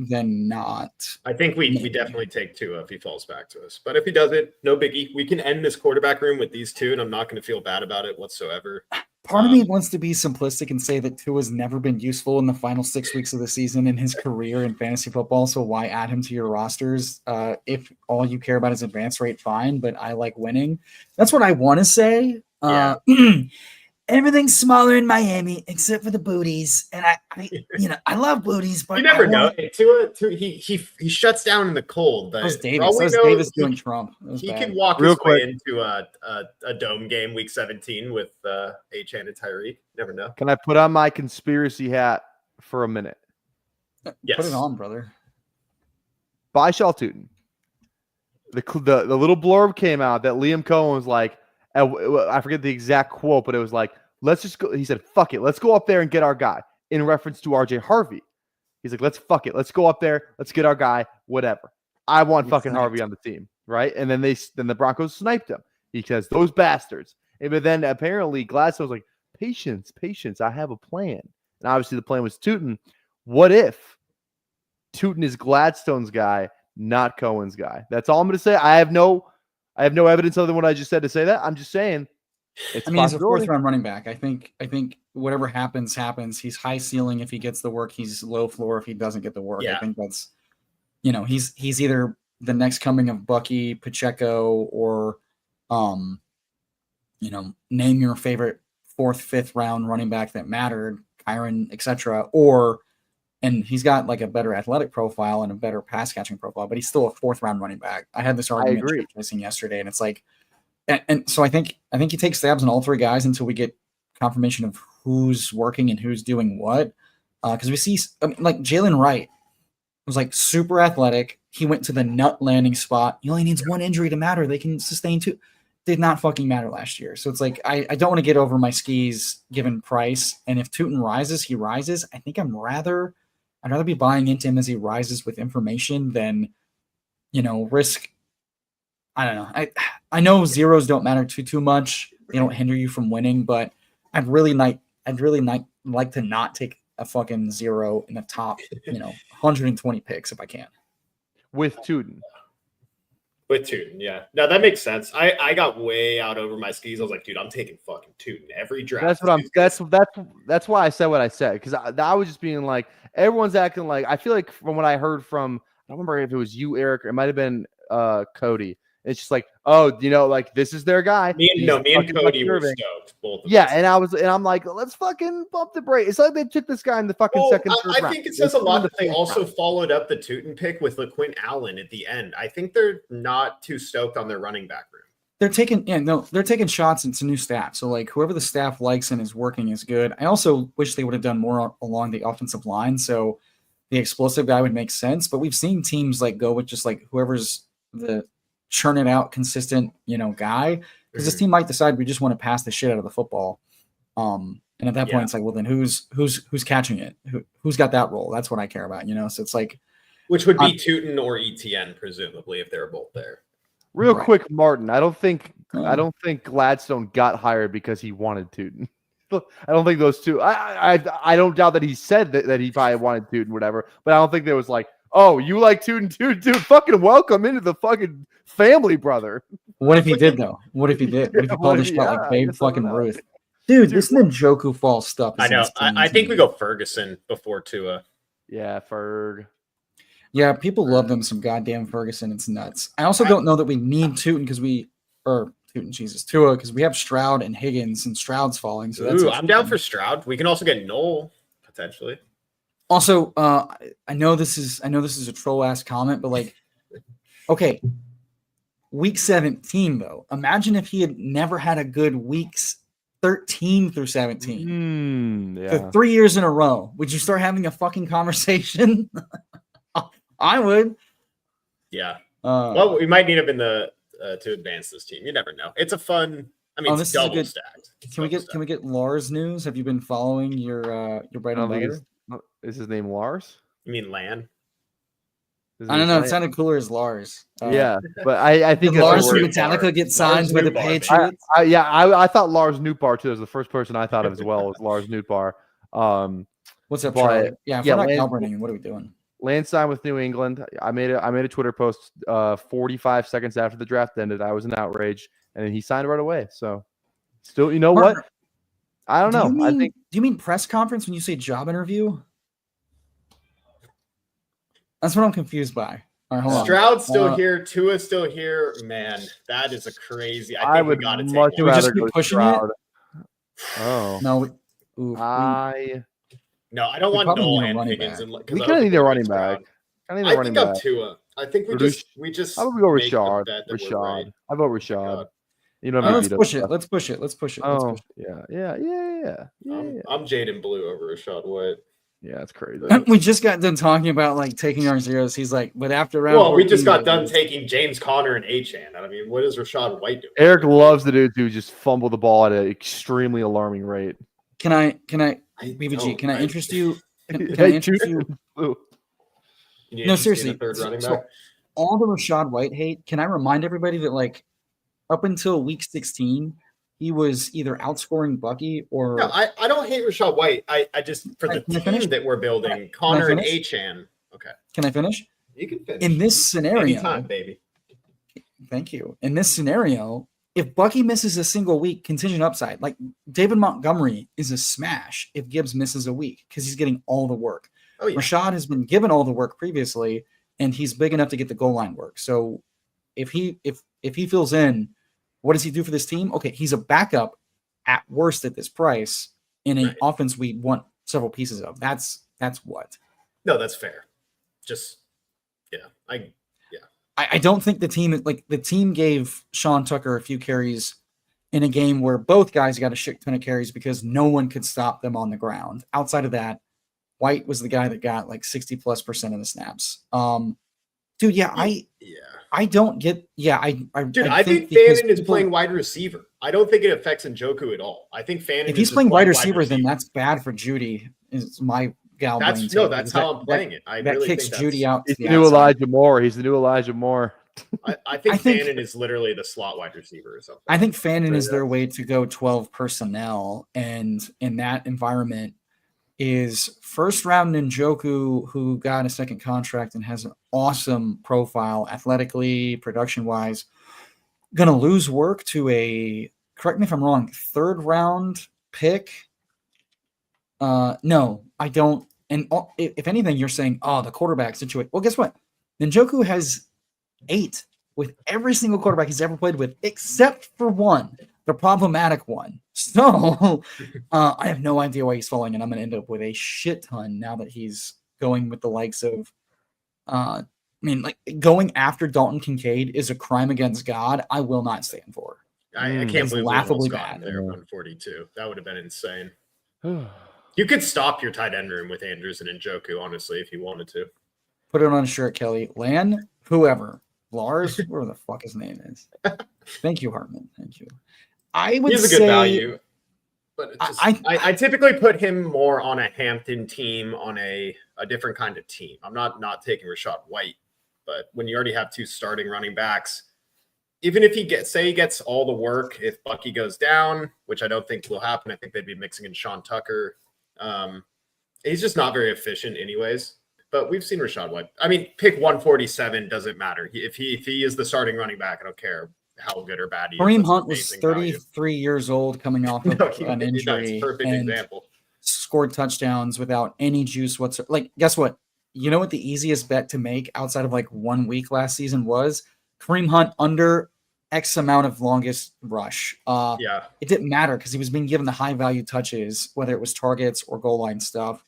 than not. I think we definitely take Tua if he falls back to us. But if he doesn't, no biggie. We can end this quarterback room with these 2, and I'm not going to feel bad about it whatsoever. Part of me wants to be simplistic and say that Tua's never been useful in the final 6 weeks of the season in his career in fantasy football, so why add him to your rosters? If all you care about is advance rate, fine, but I like winning. That's what I want to say. Everything's smaller in Miami except for the booties, and I love booties, but you never know. Tua, he shuts down in the cold. But that was Davis. That was Davis doing Trump. He can walk his way into a dome game week 17 with Achane and Tyreek. Never know. Can I put on my conspiracy hat for a minute? Yes. Put it on, brother. By Shal Tootin. The little blurb came out that Liam Cohen was like, I forget the exact quote, but it was like, let's just go. He said, fuck it. Let's go up there and get our guy, in reference to RJ Harvey. He's like, let's Let's go up there. Let's get our guy, whatever. I want fucking Harvey on the team, right? And then the Broncos sniped him. He says, those bastards. But then apparently Gladstone's like, patience. I have a plan. And obviously the plan was Tootin. What if Tootin is Gladstone's guy, not Cohen's guy? That's all I'm going to say. I have no evidence other than what I just said to say that. I'm just saying. He's a 4th round running back. I think whatever happens. He's high ceiling if he gets the work. He's low floor if he doesn't get the work. Yeah. I think that's, he's either the next coming of Bucky, Pacheco, or, name your favorite 4th, 5th round running back that mattered, Kyron, etc. And he's got like a better athletic profile and a better pass catching profile, but he's still a 4th round running back. I had this argument yesterday, and it's like, and so I think you take stabs on all 3 guys until we get confirmation of who's working and who's doing what. Because we see like Jalen Wright was like super athletic. He went to the nut landing spot. He only needs 1 injury to matter. They can sustain 2. Did not fucking matter last year. So it's like I don't want to get over my skis given price. And if Tootin rises, he rises. I think I'd rather be buying into him as he rises with information than, risk. I don't know. I know zeros don't matter too much. They don't hinder you from winning, but I'd really like to not take a fucking 0 in the top, 120 picks if I can. With Tootin. Yeah. No, that makes sense. I got way out over my skis. I was like, dude, I'm taking fucking Tootin every draft. That's why I said what I said, because I was just being like, everyone's acting like, I feel like from what I heard from, I don't remember if it was you, Eric, or it might have been Cody. It's just like, like this is their guy. Me and Cody were stoked. Both of us. And I'm like, let's fucking bump the brake. It's like they took this guy in the fucking second. I think it says a lot that they also followed up the Tootin pick with LaQuint Allen at the end. I think they're not too stoked on their running back room. They're taking shots into new staff. So like whoever the staff likes and is working is good. I also wish they would have done more along the offensive line. So the explosive guy would make sense. But we've seen teams like go with just like whoever's the churn it out consistent, guy. Because this team might decide we just want to pass the shit out of the football. And at that point, it's like, well, then who's catching it? Who's got that role? That's what I care about, So it's like, which would be Tootin or ETN, presumably, if they were both there. Real quick, Martin. I don't think Gladstone got hired because he wanted Tootin. I don't think those two. I don't doubt that he said that he probably wanted Tootin, whatever. But I don't think there was like, oh, you like Tootin, dude, fucking welcome into the fucking family, brother. What if he did though? What if he did? What if he called his shot like Babe fucking Ruth? Dude, this Njoku fall stuff. I know. I think we go Ferguson before Tua. Yeah, Ferg. Yeah, people love them some goddamn Ferguson. It's nuts. I also don't know that we need Tua because we have Stroud and Higgins, and Stroud's falling. So I'm down for Stroud. We can also get Noel. potentially. Also, I know this is a troll ass comment, but like, okay, week 17 though. Imagine if he had never had a good weeks 13 through 17. For 3 years in a row. Would you start having a fucking conversation? I would. Yeah. Well, we might need him in the to advance this team. You never know. It's a fun. I mean, it's double stacked. Can we get Lars news? Have you been following your bread and butter? Is his name Lars? You mean Lan? I don't know. It sounded cooler as Lars. Yeah, but I think Lars from Metallica get signed by the Patriots. I thought Lars Nootbaar too. Was the first person I thought of as well was Lars Nootbaar. What's up, Charlie? Yeah, if we're not Calverting, what are we doing? Lance signed with New England. I made a Twitter post 45 seconds after the draft ended. I was in outrage, and he signed right away. So, still, you know what? I don't know. Do you mean press conference when you say job interview? That's what I'm confused by. All right, hold on. Stroud's still here. Tua's still here. Man, that is a crazy. I think we got to take. Do we just keep pushing Stroud. It? Oh no. No, I don't want Nolan Higgins. We kind of need a running back. I think I'm Tua. I think we just. How about we go Rashad? Rashad. How about Rashad? You know, let's push it. Let's push it. Oh, yeah. I'm Jaden Blue over Rashad White. Yeah, it's crazy. We just got done talking about like taking our zeros. He's like, but after round. Well, we just got done taking James Conner and Achane. I mean, what is Rashad White doing? Eric loves the dudes who just fumble the ball at an extremely alarming rate. Can I, BBG? Can I interest you? Can I interest you? No, seriously. Third running back? All the Rashad White hate. Can I remind everybody that like up until week 16, he was either outscoring Bucky or. No, I don't hate Rashad White. I just for the team that we're building, Connor and Achane. Okay. Can I finish? You can finish. In this scenario, anytime, baby. Thank you. In this scenario, if Bucky misses a single week, contingent upside, like David Montgomery is a smash if Gibbs misses a week because he's getting all the work. Oh, yeah. Rashad has been given all the work previously, and he's big enough to get the goal line work. So if he fills in, what does he do for this team? Okay, he's a backup at worst at this price in an offense we want several pieces of. That's what. No, that's fair. Just I don't think the team gave Sean Tucker a few carries in a game where both guys got a shit ton of carries because no one could stop them on the ground. Outside of that, White was the guy that got like 60+% of the snaps. Dude, I don't get. I think Fannin is playing wide receiver. I don't think it affects Njoku at all. I think Fannin. If he's playing wide receiver, then that's bad for Judy. Is my gal. That's how I'm playing it. That really kicks Judy out. He's the new Elijah Moore. He's the new Elijah Moore. I think Fannin is literally the slot wide receiver or something. I think Fannin is their way to go 12 personnel, and in that environment is first round Njoku, who got a second contract and has an awesome profile athletically, production wise, gonna lose work to a, correct me if I'm wrong, third round pick. No, I don't. And if anything, you're saying, the quarterback situation. Well, guess what? Njoku has 8 with every single quarterback he's ever played with, except for one, the problematic one. So I have no idea why he's falling, and I'm going to end up with a shit ton now that he's going with the likes of, going after Dalton Kincaid is a crime against God. I will not stand for. I can't believe laughably we almost got there 142. That would have been insane. You could stop your tight end room with Andrews and Njoku, honestly, if you wanted to. Put it on a shirt, Kelly. Lan, whoever. Lars, whatever the fuck his name is. Thank you, Hartman. Thank you. I would say he's a good value, but I typically put him more on a Hampton team, on a different kind of team. I'm not taking Rashad White, but when you already have 2 starting running backs, even if he gets all the work, if Bucky goes down, which I don't think will happen, I think they'd be mixing in Sean Tucker. He's just not very efficient anyways. But we've seen Rashad White. I mean, pick 147 doesn't matter. If he is the starting running back, I don't care how good or bad he is. Kareem Hunt was 33 years old coming off of an injury and example. Scored touchdowns without any juice whatsoever. Like, guess what? You know what the easiest bet to make outside of like 1 week last season was? Kareem Hunt under X amount of longest rush. It didn't matter because he was being given the high value touches, whether it was targets or goal line stuff.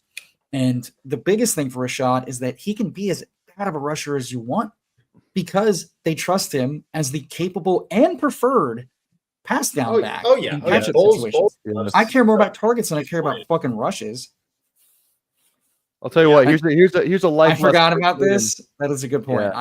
And the biggest thing for Rashad is that he can be as bad of a rusher as you want because they trust him as the capable and preferred pass down back in catch-up situations. I care more about targets than I care about fucking rushes. I'll tell you what. Here's a life. I forgot about this. That is a good point.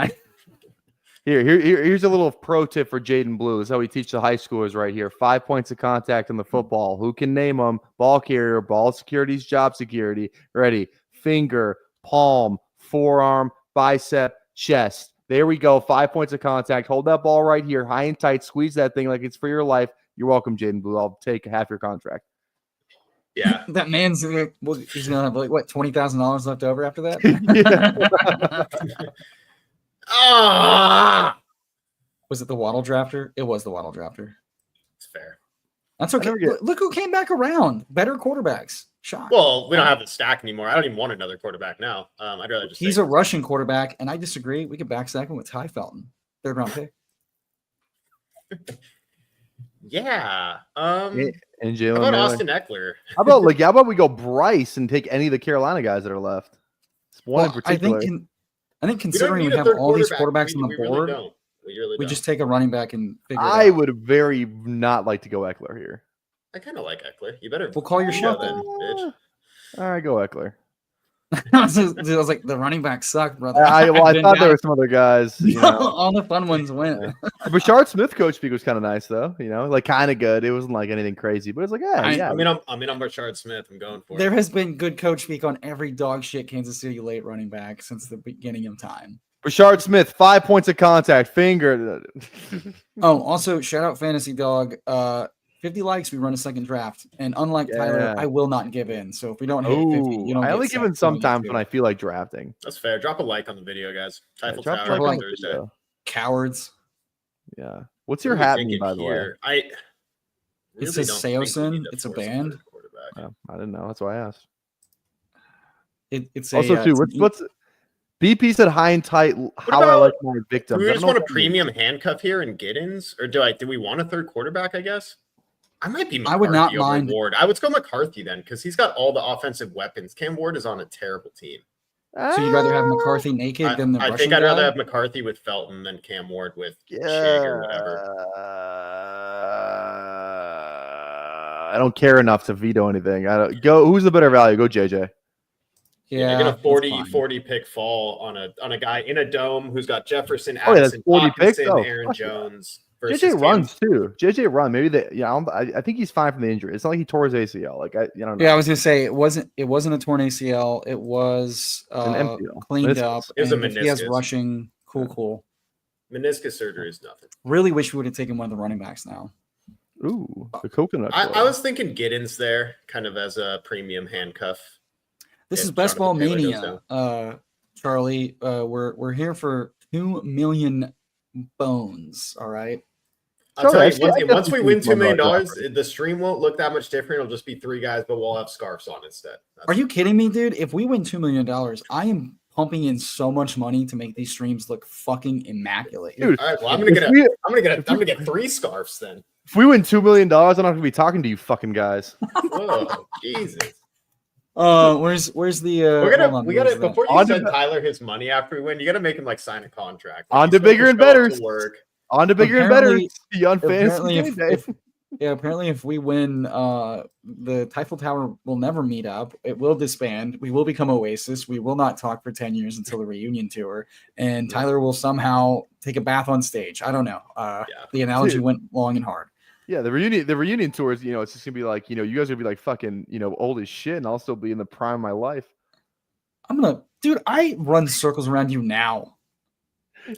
Yeah. Here's a little pro tip for Jaden Blue. This is how we teach the high schoolers right here. 5 points of contact in the football. Who can name them? Ball carrier, ball security's job security. Ready? Finger, palm, forearm, bicep, chest. There we go. 5 points of contact. Hold that ball right here, high and tight. Squeeze that thing like it's for your life. You're welcome, Jaden Blue. I'll take half your contract. Yeah, that man's he's gonna have like what $20,000 left over after that. Was it the Waddle drafter? It was the Waddle drafter. It's fair. That's okay. Look who came back around. Better quarterbacks. Shock. Well, we don't have the stack anymore. I don't even want another quarterback now. I'd rather just. He's a rushing quarterback, and I disagree. We could backstack him with Ty Felton, 3rd round pick. Yeah. And Jalen. How about Austin Eckler? How about we go Bryce and take any of the Carolina guys that are left? One in particular. I think considering we have all these quarterbacks on the board, we just take a running back and figure it out. I would very not like to go Eckler here. I kind of like Eckler. You better. We'll call your shot then, bitch. All right, go Eckler. I was like, the running back sucked, brother. I thought there were some other guys. You know. All the fun ones went. Bashard Smith coach speak was kind of nice though. You know, like kind of good. It wasn't like anything crazy, but it's like, yeah. I mean, I'm Bashard Smith. I'm going for it. There has been good coach speak on every dog shit Kansas City late running back since the beginning of time. Bashard Smith, 5 points of contact, finger. Also shout out Fantasy Dog. 50 likes, we run a second draft. And unlike Tyler, I will not give in. So if we don't hit 50, you don't. I only give in sometimes when I feel like drafting. That's fair. Drop a like on the video, guys. Tyffel Tower on Thursday. Cowards. Yeah. What's your hat mean, by the way? It says Seosin. It's a band. Oh, I didn't know. That's why I asked. It's also too. What's BP said high and tight. How I like my victims. Do we just want a premium handcuff here and Giddens, or do we want a third quarterback? I guess I might be. McCarthy. I would not mind Ward. I would go McCarthy then because he's got all the offensive weapons. Cam Ward is on a terrible team. So you'd rather have McCarthy naked than the? I think I'd rather have McCarthy with Felton than Cam Ward with Shig or whatever. I don't care enough to veto anything. I don't go. Who's the better value? Go JJ. Yeah, you're gonna 40 pick fall on a guy in a dome who's got Jefferson, Addison, 40 picks, Aaron Jones. JJ runs too. JJ run. Maybe I think he's fine from the injury. It's not like he tore his ACL. Like I don't know. Yeah, I was gonna say it wasn't a torn ACL. It was an MCL. Cleaned up. It was a meniscus. He has rushing. Cool. Meniscus surgery is nothing. Really wish we would have taken one of the running backs now. Ooh, the coconut. I was thinking Giddens there, kind of as a premium handcuff. This is Best Ball Mania, Charlie. We're here for 2 million bones. All right. I'll tell you, once we win $2 million, the stream won't look that much different. It'll just be 3 guys, but we'll have scarves on instead. Are you kidding me, dude? If we win $2 million, I am pumping in so much money to make these streams look fucking immaculate. Dude, all right, well, I'm gonna get 3 scarves then. If we win $2 million, I'm not gonna be talking to you fucking guys. Whoa, Jesus. Where's the we gotta before you send Tyler his money after we win, you gotta make him like sign a contract. On to bigger and better. On to bigger and better. Beyond fantasy. Apparently if we win, the Tyffel Tower will never meet up. It will disband. We will become Oasis. We will not talk for 10 years until the reunion tour. And Tyler will somehow take a bath on stage. I don't know. The analogy went long and hard. Yeah, the reunion tours, it's just gonna be like, you guys are gonna be like fucking, old as shit, and I'll still be in the prime of my life. I run circles around you now.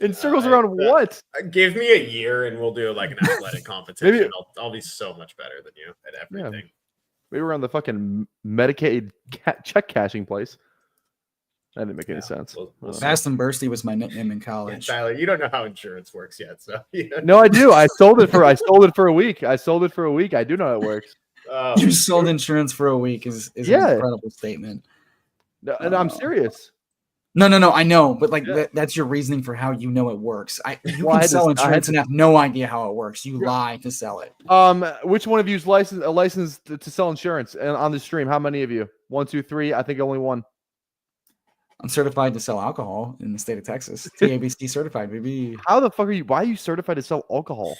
In circles around what? Give me a year and we'll do like an athletic competition. Maybe, I'll be so much better than you at everything. Yeah. Maybe we're on the fucking Medicaid check cashing place. That didn't make any sense. Fast and Bursty was my nickname in college. Yeah, Tyler, you don't know how insurance works yet, so No, I do. I sold it for a week. I do know how it works. You sold insurance for a week is an incredible statement. No, and I'm serious. No, I know, but that's your reasoning for how you know it works. You can sell insurance and have no idea how it works. You lie to sell it. Which one of you's licensed to sell insurance and on the stream? How many of you? 1, 2, 3. I think only one. I'm certified to sell alcohol in the state of Texas. TABC certified, baby. How the fuck are you? Why are you certified to sell alcohol?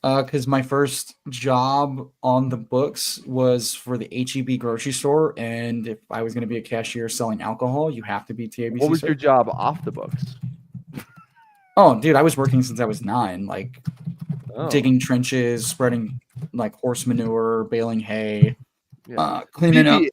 Because my first job on the books was for the HEB grocery store, and if I was going to be a cashier selling alcohol, you have to be TABC. What was your job off the books? Oh, dude, I was working since I was 9, like Oh. digging trenches, spreading like horse manure, baling hay, Yeah. cleaning up BP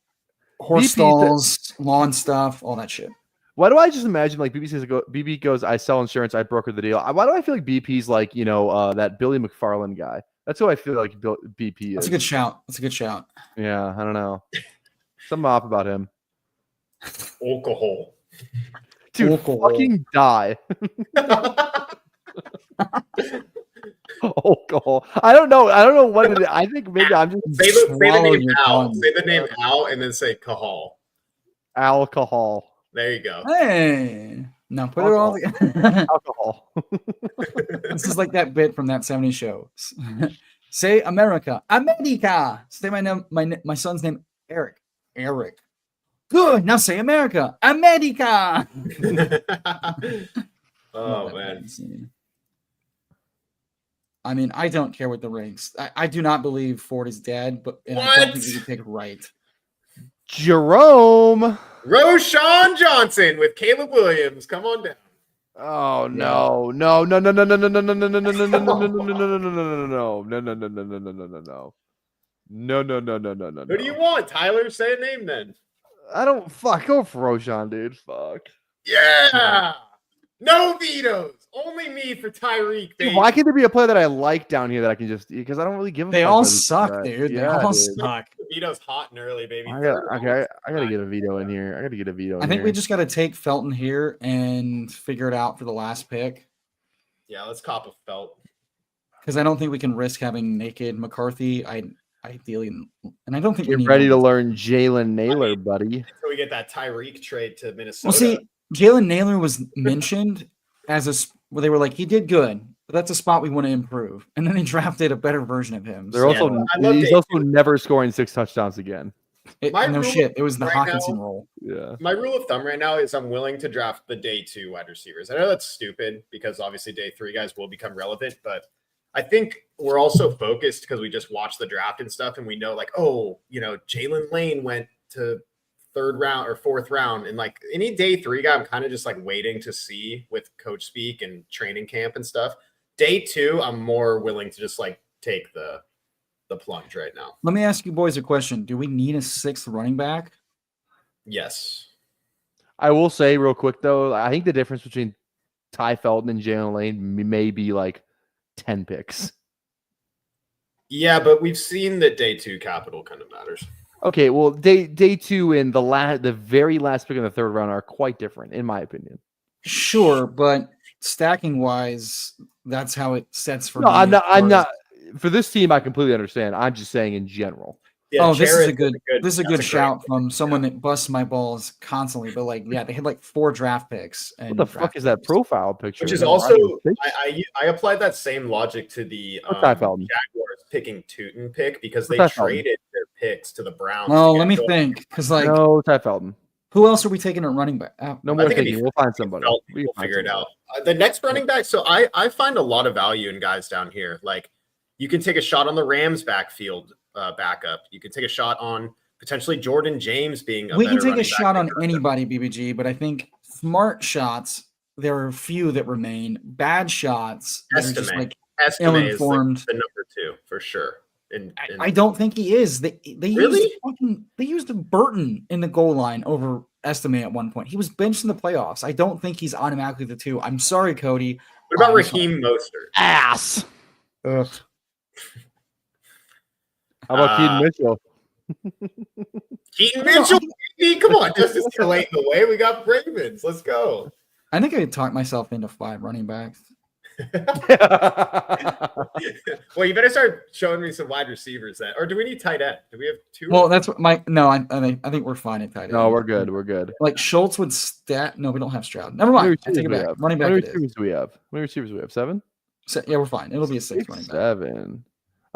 horse BP stalls, lawn stuff, all that shit. Why do I just imagine like BB goes, I sell insurance, I broker the deal. Why do I feel like BP's like, that Billy McFarland guy? That's who I feel like BP is. That's a good shout. That's a good shout. Yeah, I don't know. Something off about him. Alcohol. Dude, Alcohol. fucking die. Alcohol. I don't know what it is. I think maybe I'm just Say the Swallow name your Al. tongue. Say the name Al and then say Cahal. alcohol. There you go. Hey, now put it all together. Alcohol. This is like that bit from that 70s show. Say America. America. Say my son's name, Eric. Eric. Good. Now say America. America. Oh man. I mean, I don't care what the ranks. I do not believe Ford is dead, but and I don't What? think you can pick right. Jerome. Roshan Johnson with Caleb Williams. Come on down. Oh no. No. No. No. No. No. No. No. No. No. No. No. No. No. No. Who do you want, Tyler? Say a name then. I don't go for Roshan, dude. Fuck. Yeah. No vetoes. Only me for Tyreek. Dude, why can't there be a player that I like down here that I can just because I don't really give a They fuck all about these suck, guys. dude. They Yeah, all dude. suck. Veto's hot and early, baby. I gotta get a veto in here. I gotta get a veto. I think we just got to take Felton here and figure it out for the last pick. Yeah, let's cop a felt. Because I don't think we can risk having naked McCarthy. Ideally, and I don't think get we need ready to one. learn Jalen Naylor, buddy. Until we get that Tyreek trade to Minnesota. Well, see, Jalen Naylor was mentioned as where they were like, he did good, but that's a spot we want to improve. And then they drafted a better version of him. They're So, he's also never scoring 6 touchdowns again. no shit. It was the right Hawkinson now- role. Yeah. My rule of thumb right now is I'm willing to draft the day 2 wide receivers. I know that's stupid because obviously day 3 guys will become relevant, but I think we're also focused because we just watched the draft and stuff, and we know like, Jalen Lane went to 3rd round or 4th round, and like any day 3 guy, I'm kind of just like waiting to see with coach speak and training camp and stuff. Day 2, I'm more willing to just like take the plunge right now. Let me ask you boys a question. Do we need a 6th running back? Yes. I will say real quick though, I think the difference between Ty Felton and Jalen Lane may be like 10 picks. Yeah, but we've seen that day 2 capital kind of matters. Okay, well, day 2 and the very last pick in the 3rd round are quite different, in my opinion. Sure, but stacking wise, that's how it sets for No, me. I'm not. For this team, I completely understand. I'm just saying in general. Yeah, this is a Jared, good shout from someone that busts my balls constantly. But like, yeah, they had like 4 draft picks. And What the fuck is that profile picture? Which is also, I applied that same logic to the Jaguars picking Tootin pick because they traded their picks to the Browns. Oh, let me think. Because like, no, Ty Felton. Who else are we taking at running back? No more thinking. We'll find somebody. We'll figure it out. The next running back. So I find a lot of value in guys down here. Like you can take a shot on the Rams backfield backup. You can take a shot on potentially Jordan James being. We can take a shot on anybody, BBG, but I think smart shots. There are a few that remain. Bad shots that are just like ill-informed. The number 2 for sure. I don't think he is. They really used Burton in the goal line over Estime at one point. He was benched in the playoffs. I don't think he's automatically the 2. I'm sorry, Cody. What about Raheem Mostert? Ass. Ugh. How about Keaton Mitchell? Keaton Mitchell, come on, just as too late in the way. We got Ravens. Let's go. I think I could talk myself into 5 running backs. Well, you better start showing me some wide receivers then. Or do we need tight end? Do we have 2? Well, that's what I think we're fine at tight end. No, we're good. We're good. Like Schultz would No, we don't have Stroud. Never mind. I take it back. Running back. How many receivers do we have? How many receivers do we have? 7? So, yeah, we're fine. It'll be a 6 running back. 7.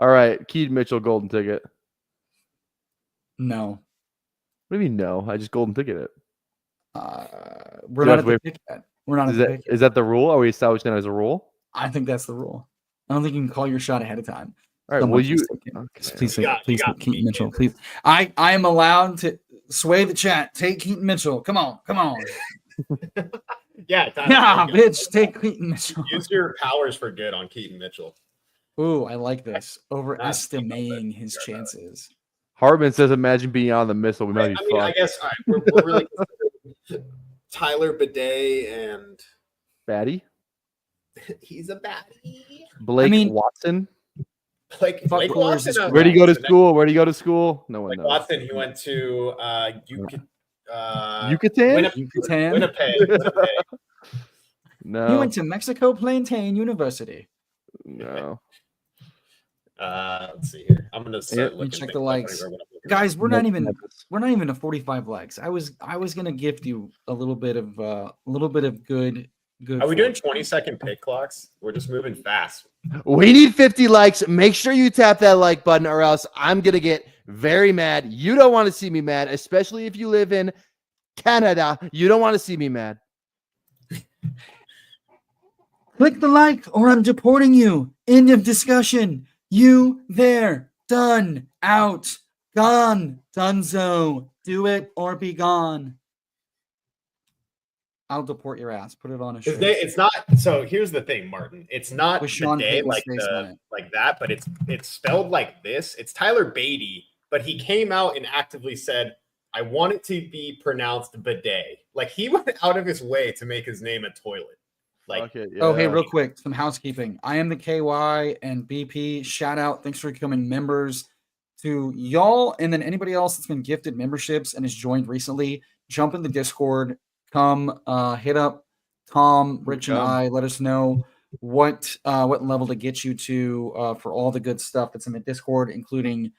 All right, Keaton Mitchell, golden ticket. No. What do you mean no? I just golden ticket it. We're not at the pick yet. We're not at the pick yet. Is that the rule? Are we establishing that as a rule? I think that's the rule. I don't think you can call your shot ahead of time. All right. Will you? Please say Keaton Mitchell. Please. I am allowed to sway the chat. Take Keaton Mitchell. Come on. Yeah, bitch. Take Keaton Mitchell. Use your powers for good on Keaton Mitchell. Ooh, I like this. Overestimating his chances. Hartman says, "Imagine being on the missile. We might be fucked." I guess we're really Tyler Bidet and Batty. He's a baddie. Blake Watson. Blake Watson. Where'd he go to school? No one knows. Watson. He went to Yucatan. Winnipeg. No. He went to Mexico Plantain University. No. Let's see here. I'm gonna check the likes, guys. We're not even to 45 likes. I was gonna gift you a little bit of good. Are we doing 20-second pick clocks? We're just moving fast. We need 50 likes. Make sure you tap that like button, or else I'm gonna get very mad. You don't want to see me mad, especially if you live in Canada. You don't want to see me mad. Click the like, or I'm deporting you. End of discussion. You there. Done. Out. Gone. Donezo. Do it or be gone. I'll deport your ass. Put it on a shirt. It's not. So here's the thing, Martin. It's not Bidet like that, but it's spelled like this. It's Tyler Beatty, but he came out and actively said, "I want it to be pronounced bidet." Like he went out of his way to make his name a toilet. Like, Oh, hey, real quick, some housekeeping. I am the KY and BP. Shout out. Thanks for becoming members to y'all, and then anybody else that's been gifted memberships and has joined recently. Jump in the Discord. Come hit up Tom, Rich, and I. Let us know what level to get you to for all the good stuff that's in the Discord, including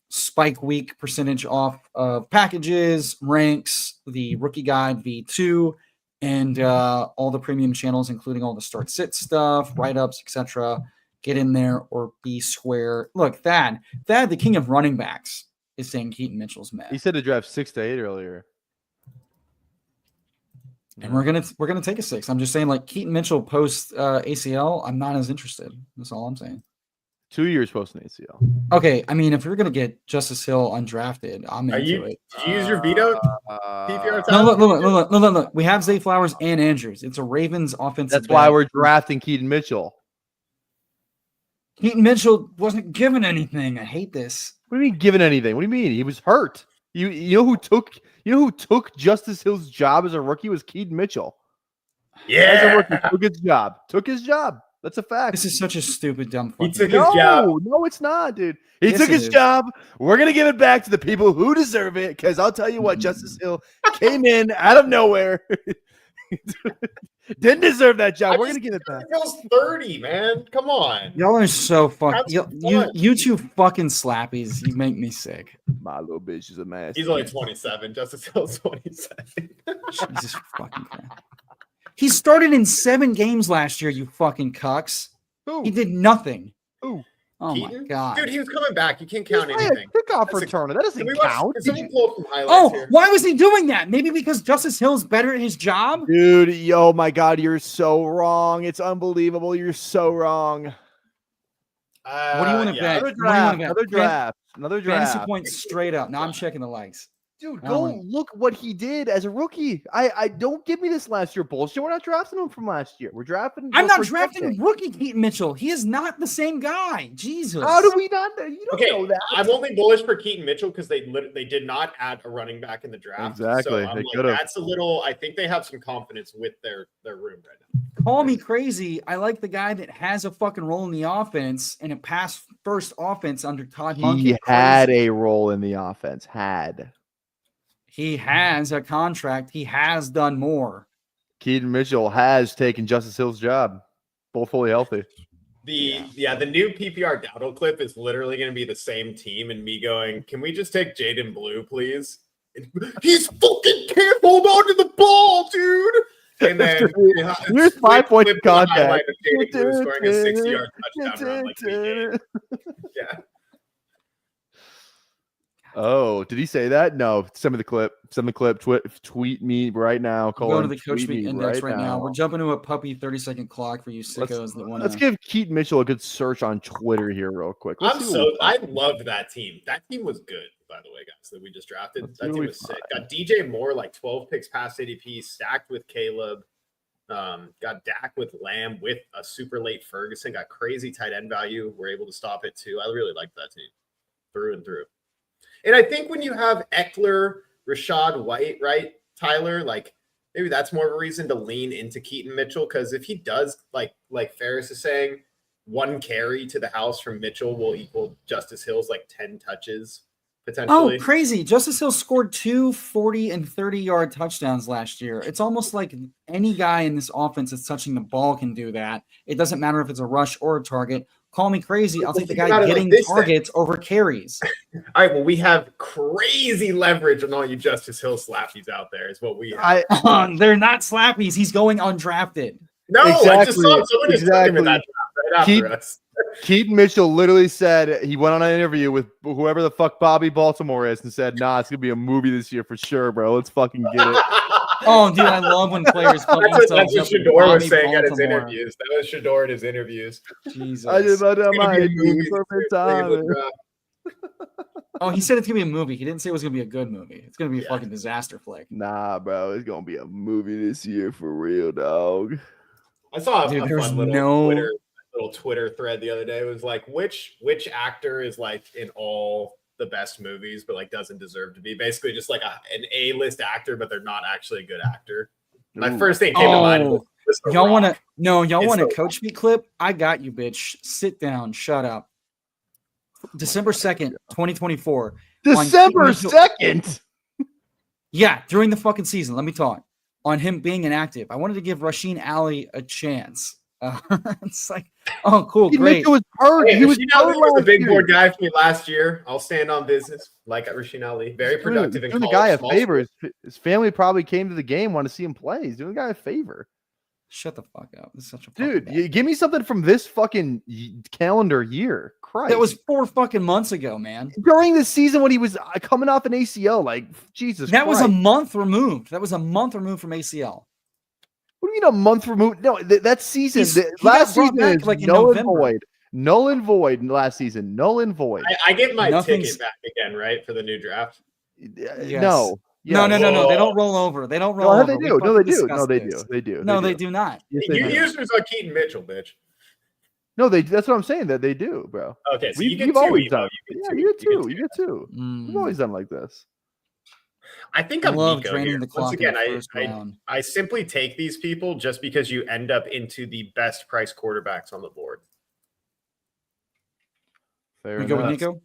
Spike Week percentage off of packages, ranks, the Rookie Guide V2, and all the premium channels, including all the start sit stuff, write-ups, etc. Get in there or be square. Look, Thad, the king of running backs, is saying Keaton Mitchell's mad. He said to draft 6 to 8 earlier. And we're gonna take a 6. I'm just saying, like, Keaton Mitchell post ACL, I'm not as interested. That's all I'm saying. 2 years post an ACL. Okay, I mean, if you're gonna get Justice Hill undrafted, I'm into it. Did you use your veto? PPR No, look. We have Zay Flowers and Andrews. It's a Ravens offensive. That's why we're drafting Keaton Mitchell. Keaton Mitchell wasn't given anything. I hate this. What do you mean given anything? What do you mean? He was hurt. You know who took Justice Hill's job as a rookie was Keaton Mitchell. Yeah, as a rookie, took his job. That's a fact. This is such a stupid, dumb. He took his job. No, it's not, dude. He took his job. We're gonna give it back to the people who deserve it. Because I'll tell you what, Justice Hill came in out of nowhere. Didn't deserve that job. We're gonna give it back. Hill's 30, man. Come on. Y'all are so fucking. You two fucking slappies. You make me sick. My little bitch is a mess. He's only 27. Justice Hill's 27. Jesus fucking crap. He started in 7 games last year, you fucking cucks. Who? He did nothing. Who? Oh Keaton? my god. Dude, he was coming back. You can't count anything. Kickoff returner. That doesn't count. Why was he doing that? Maybe because Justice Hill's better at his job? Dude, oh my god, you're so wrong. It's unbelievable. You're so wrong. What do you want to bet? Another draft. Fantasy points straight up. Now I'm checking the likes. Dude, go look what he did as a rookie. I don't give me this last year bullshit. We're not drafting him from last year. We're drafting. I'm not drafting rookie Keaton Mitchell. He is not the same guy. Jesus. How do we not? You don't know that. I'm only bullish for Keaton Mitchell because they did not add a running back in the draft. Exactly. So that's a little. I think they have some confidence with their room right now. Call me crazy. I like the guy that has a fucking role in the offense and a pass first offense under Todd Monken. He had a role in the offense. He has a contract. He has done more. Keaton Mitchell has taken Justice Hill's job. Both fully healthy. The new PPR Dowdle clip is literally going to be the same team and me going, can we just take Jaden Blue, please? He's fucking can't hold on to the ball, dude. And then here's 5 points of contact. Jaden Blue scoring a 60-yard touchdown run like we did. Yeah. Oh, did he say that? No. Send me the clip. Send the clip. Tweet me right now. Go to the Coach Tweet Meet me Index right now. We're jumping to a puppy 30-second clock for you sickos that want to. Let's give Keaton Mitchell a good search on Twitter here, real quick. I loved that team. That team was good, by the way, guys, that we just drafted. That team was sick. Got DJ Moore, like 12 picks past ADP, stacked with Caleb. Got Dak with Lamb with a super late Ferguson. Got crazy tight end value. We're able to stop it too. I really liked that team through and through. And I think when you have Eckler, Rashad White, right, Tyler, like maybe that's more of a reason to lean into Keaton Mitchell, because if he does, like Ferris is saying, one carry to the house from Mitchell will equal Justice Hill's like 10 touches potentially. Oh, crazy. Justice Hill scored 2 40 and 30-yard touchdowns last year. It's almost like any guy in this offense that's touching the ball can do that. It doesn't matter if it's a rush or a target. Call me crazy. I'll take the guy getting targets over carries. All right, well, we have crazy leverage on all you Justice Hill slappies out there is what we have. They're not slappies. He's going undrafted. No, exactly. I just saw someone just took him in that draft right after us. Keaton Mitchell literally said he went on an interview with whoever the fuck Bobby Baltimore is and said, nah, it's going to be a movie this year for sure, bro. Let's fucking get it. Oh, dude, I love when players fuck that's what Shador was saying at his interviews. That was Shador at his interviews. Jesus. I just about my perfect time. Oh, he said it's going to be a movie. He didn't say it was going to be a good movie. It's going to be a fucking disaster flick. Nah, bro. It's going to be a movie this year for real, dog. I saw a fun little Twitter thread the other day. It was like, which actor is like in all the best movies, but like doesn't deserve to be? Basically, just like an A-list actor, but they're not actually a good actor. My first thing came to mind was y'all want to? No, y'all want a Coach Meet clip? I got you, bitch. Sit down. Shut up. December 2nd, 2024. December 2nd. Yeah, during the fucking season. Let me talk on him being inactive. I wanted to give Rasheen Ali a chance. It's like, oh, cool, great. Was hurt. Hey, he was a big board guy for me last year. I'll stand on business like at Rasheen Ali. Very productive. Doing the guy a favor. His family probably came to the game, want to see him play. He's doing the guy a favor. Shut the fuck up. This is such a dude. Give me something from this fucking calendar year. Christ, that was 4 fucking months ago, man. During the season when he was coming off an ACL, like Jesus. That was a month removed. That was a month removed from ACL. What do you mean a month removed? No, that season, last season is like null and void. Null and void last season. Null and void. I get my ticket back again, right, for the new draft? Yes. No. Yeah. No. They don't roll over. They don't roll over. They do. No, they do. No, they do. They do. No, they do not. Yes, you users on Keaton Mitchell, bitch. No, that's what I'm saying. That they do, bro. Okay, so you've always done. Yeah, you get two. We've always done like this. I think I love draining the clock. Once again, I simply take these people just because you end up into the best price quarterbacks on the board. Fair we go with Nico?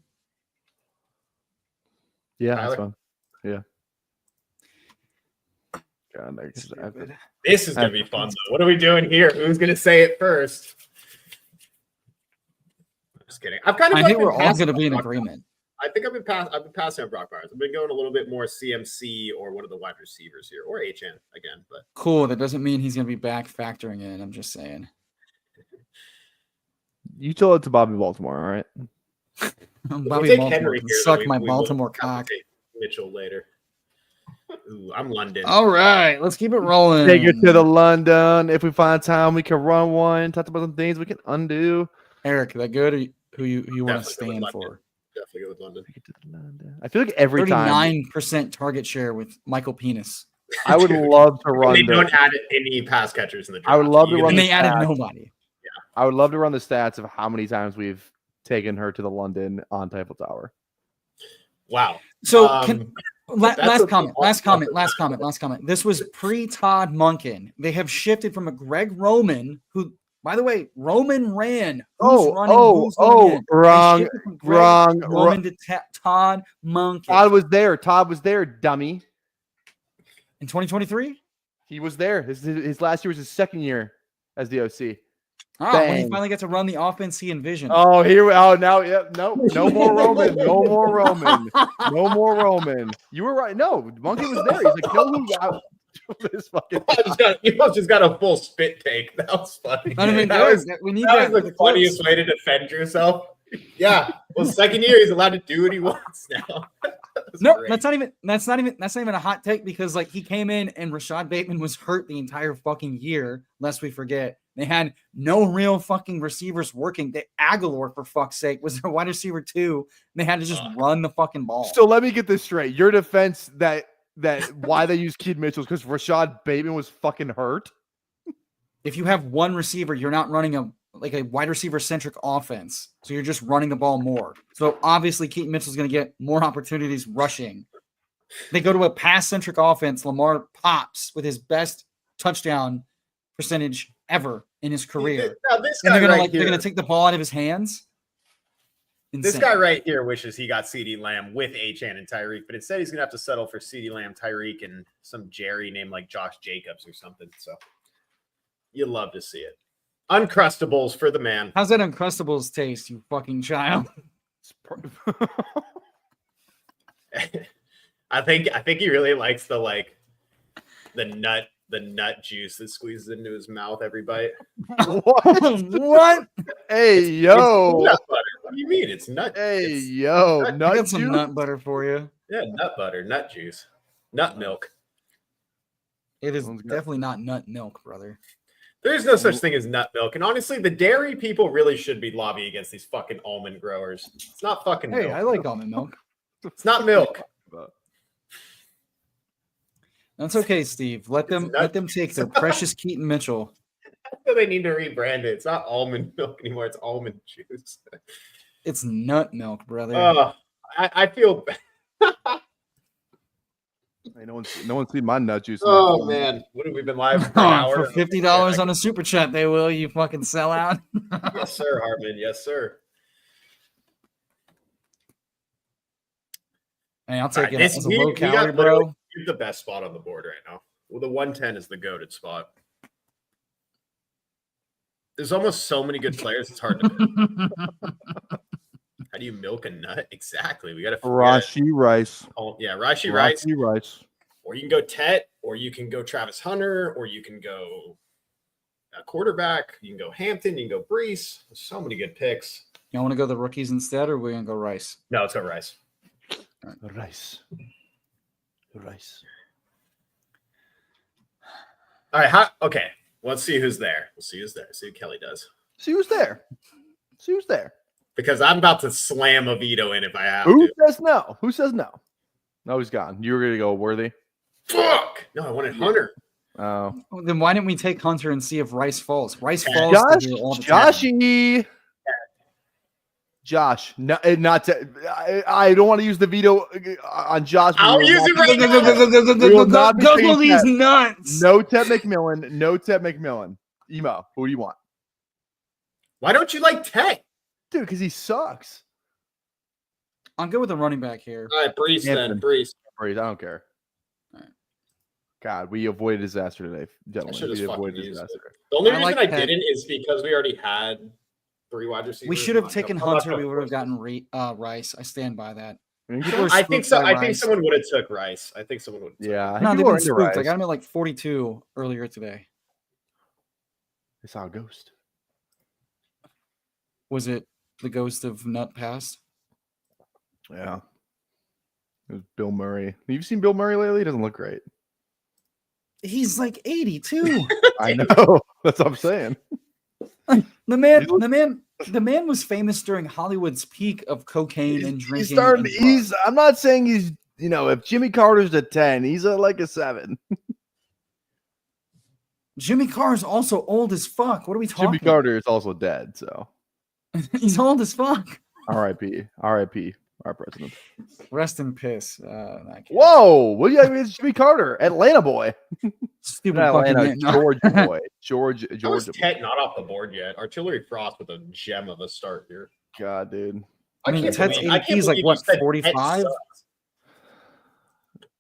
Yeah, that's fun. Yeah. God, this is going to be fun, though. What are we doing here? Who's going to say it first? I'm just kidding. I think we're all going to be in agreement. I think I've been passing on Brock Bowers. I've been going a little bit more CMC or one of the wide receivers here, or HN again. But cool. That doesn't mean he's going to be back factoring in. I'm just saying. You told it to Bobby Baltimore, all right? Bobby Baltimore can suck my Baltimore cock. Mitchell later. Ooh, I'm London. All right, let's keep it rolling. Take it to the London. If we find time, we can run one. Talk about some things we can undo. Eric, that good? Or who you want to stand for? Definitely go with London. I feel like every 39% target share with Michael Penis. I would love to run. They don't add any pass catchers in the draft. I would love to run. And they added nobody. Yeah, I would love to run the stats of how many times we've taken her to the London on Tyffel Tower. Wow. So last comment. This was pre-Todd Monken. They have shifted from a Greg Roman, who, by the way, Roman ran. Wrong. Roman to Todd Monken. Todd was there, dummy. In 2023? He was there. His last year was his second year as the OC. Oh, when he finally got to run the offense he envisioned. Oh, now, yep, no more Roman, no more Roman. You were right. No, Monkey was there. He's like, no, who got this fucking. You just got a full spit take. That was funny. I mean, that was the funniest way to defend yourself. Yeah. Well, second year, he's allowed to do what he wants now. No, great. that's not even a hot take because like he came in and Rashad Bateman was hurt the entire fucking year, lest we forget. They had no real fucking receivers working. Aguilar, for fuck's sake, was their wide receiver 2. And they had to just run the fucking ball. So let me get this straight. Your defense that why they use Keaton Mitchell is because Rashad Bateman was fucking hurt. If you have one receiver, you're not running a wide receiver centric offense. So you're just running the ball more. So obviously Keaton Mitchell's going to get more opportunities rushing. They go to a pass centric offense. Lamar pops with his best touchdown percentage ever in his career. Now, this And guy they're going to take the ball out of his hands. This Insane. guy right here wishes he got CeeDee Lamb with Achane and Tyreek, but instead he's going to have to settle for CeeDee Lamb, Tyreek, and some Jerry named like Josh Jacobs or something. So you love to see it. Uncrustables for the man. How's that Uncrustables taste, you fucking child? I think he really likes the nut juice that squeezes into his mouth every bite. What? Hey, yo. Nut butter. What do you mean? It's nut. Hey, it's yo. I Nut got some juice? nut butter for you. Yeah, nut butter, nut juice, nut milk. It is Sounds good. definitely not nut milk, brother. There's no such thing as nut milk. And honestly, the dairy people really should be lobbying against these fucking almond growers. It's not fucking Hey, milk. I like almond milk. It's not milk. That's okay, Steve. Let them take their precious Keaton Mitchell. So they need to rebrand it. It's not almond milk anymore. It's almond juice. It's nut milk, brother. I feel. Hey, no one's seen my nut juice. Oh man, what have we been live for an hour? For $50 on a super chat, they will. You fucking sell out. Yes, sir, Hartman. Yes, sir. Hey, I'll take All right, it as a low we calorie, got literally bro. the best spot on the board right now. Well, the 110 is the goated spot. There's almost so many good players. It's hard to pick. How do you milk a nut? Exactly. We got to Rashi Rice. Rashi Rice. Rashi Rice. Or you can go Tet, or you can go Travis Hunter, or you can go a quarterback. You can go Hampton. You can go Brees. There's so many good picks. You want to go the rookies instead, or we're going to go Rice? No, let's go Rice. Rice. Rice. All right. Okay. Let's see who's there. We'll see who's there. See what Kelly does. See who's there. See who's there. Because I'm about to slam a veto in if I have Who to. says no? Who says no? No, he's gone. You were going to go Worthy. Fuck! No, I wanted Hunter. Oh. Well, then why didn't we take Hunter and see if Rice falls? Rice falls to do all the time. Josh. No, not to, I don't want to use the veto on Josh. I'll use it right now. We will not be Go taking these Ted. nuts. No Ted McMillan. No Ted McMillan. Emo, who do you want? Why don't you like Tet? Dude, because he sucks. I'll go with the running back here. All right, Brees then. Anthony. Brees. I don't care. All right. God, we avoided disaster today, I gentlemen. should have We fucking avoided used it. disaster. The only I reason like I Tet. didn't is because we already had 3 wide receivers. We should have I'm taken not Hunter. gonna We would have force gotten Rice. I stand by that. I People are I think spooked so. by I think Rice. someone would have took Rice. I think someone would have. Yeah, I No, think they've people are been into spooked. I Rice. got him at like 42 earlier today. I saw a ghost. Was it the ghost of Nut Past? Yeah. It was Bill Murray. Have you seen Bill Murray lately? He doesn't look great. He's like 82. I know. That's what I'm saying. The man was famous during Hollywood's peak of cocaine and drinking. I'm not saying he's, if Jimmy Carter's a 10, he's like a 7. Jimmy Carr is also old as fuck. What are we talking Jimmy Carter is also dead, so. He's old as fuck. R.I.P. R.I.P. Our president. Rest in piss. Whoa! What do you have against Jimmy Carter? Atlanta boy. Stupid Not fucking Atlanta, man. Georgia boy. Georgia How is boy. Tet not off the board yet? Artillery Frost with a gem of a start here. God, dude. I mean, can't Ted's believe- I ADP can't is like believe what, you said Tet 45?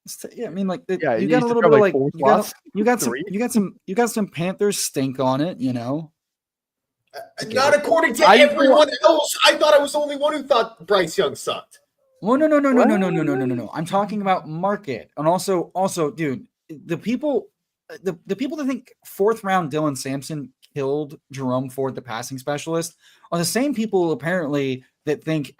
sucks. Yeah, I mean, like Yeah, you he got used a to little throw bit of like like 4 you spots. got some Panthers stink on it, Not according to everyone else. I thought I was the only one who thought Bryce Young sucked. Well, no. I'm talking about market, and also, dude, the people that think 4th round Dylan Sampson killed Jerome Ford, the passing specialist, are the same people apparently that think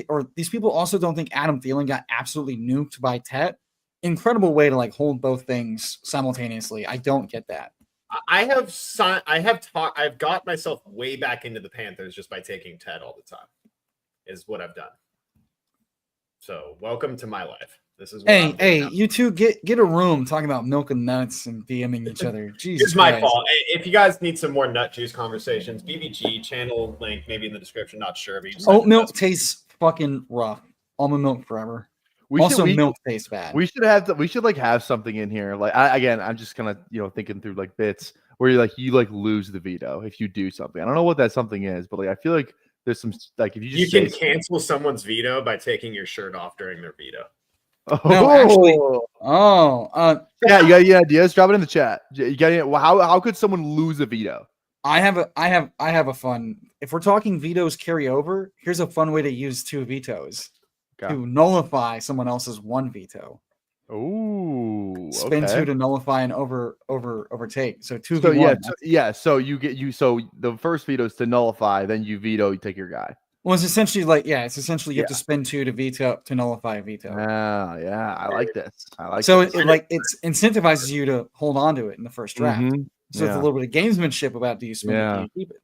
or these people also don't think Adam Thielen got absolutely nuked by Tet. Incredible way to like hold both things simultaneously. I don't get that. I've got myself way back into the Panthers just by taking Ted all the time, is what I've done. So welcome to my life. This is what you two get a room talking about milk and nuts and DMing each other. Jesus, it's my fault. If you guys need some more nut juice conversations, BBG channel link maybe in the description. Not sure. Oat milk tastes fucking rough. Almond milk forever. Milk tastes bad. We should have something in here. Like I'm just kind of thinking through like bits where you lose the veto if you do something. I don't know what that something is, but like I feel like there's some like if you can cancel someone's veto by taking your shirt off during their veto. No, actually. Yeah, you got any ideas? Drop it in the chat. You got any, how could someone lose a veto? I have a fun. If we're talking vetoes carry over, here's a fun way to use 2 vetoes to nullify someone else's 1 veto. Ooh, spin 2 to nullify and overtake. So 2 v1. So so the first veto is to nullify, then you veto, you take your guy. Well, it's essentially you have to spin 2 to veto to nullify a veto. Yeah, I like this. It incentivizes you to hold on to it in the first draft. Mm-hmm. So it's a little bit of gamesmanship about do you spin it, do you keep it?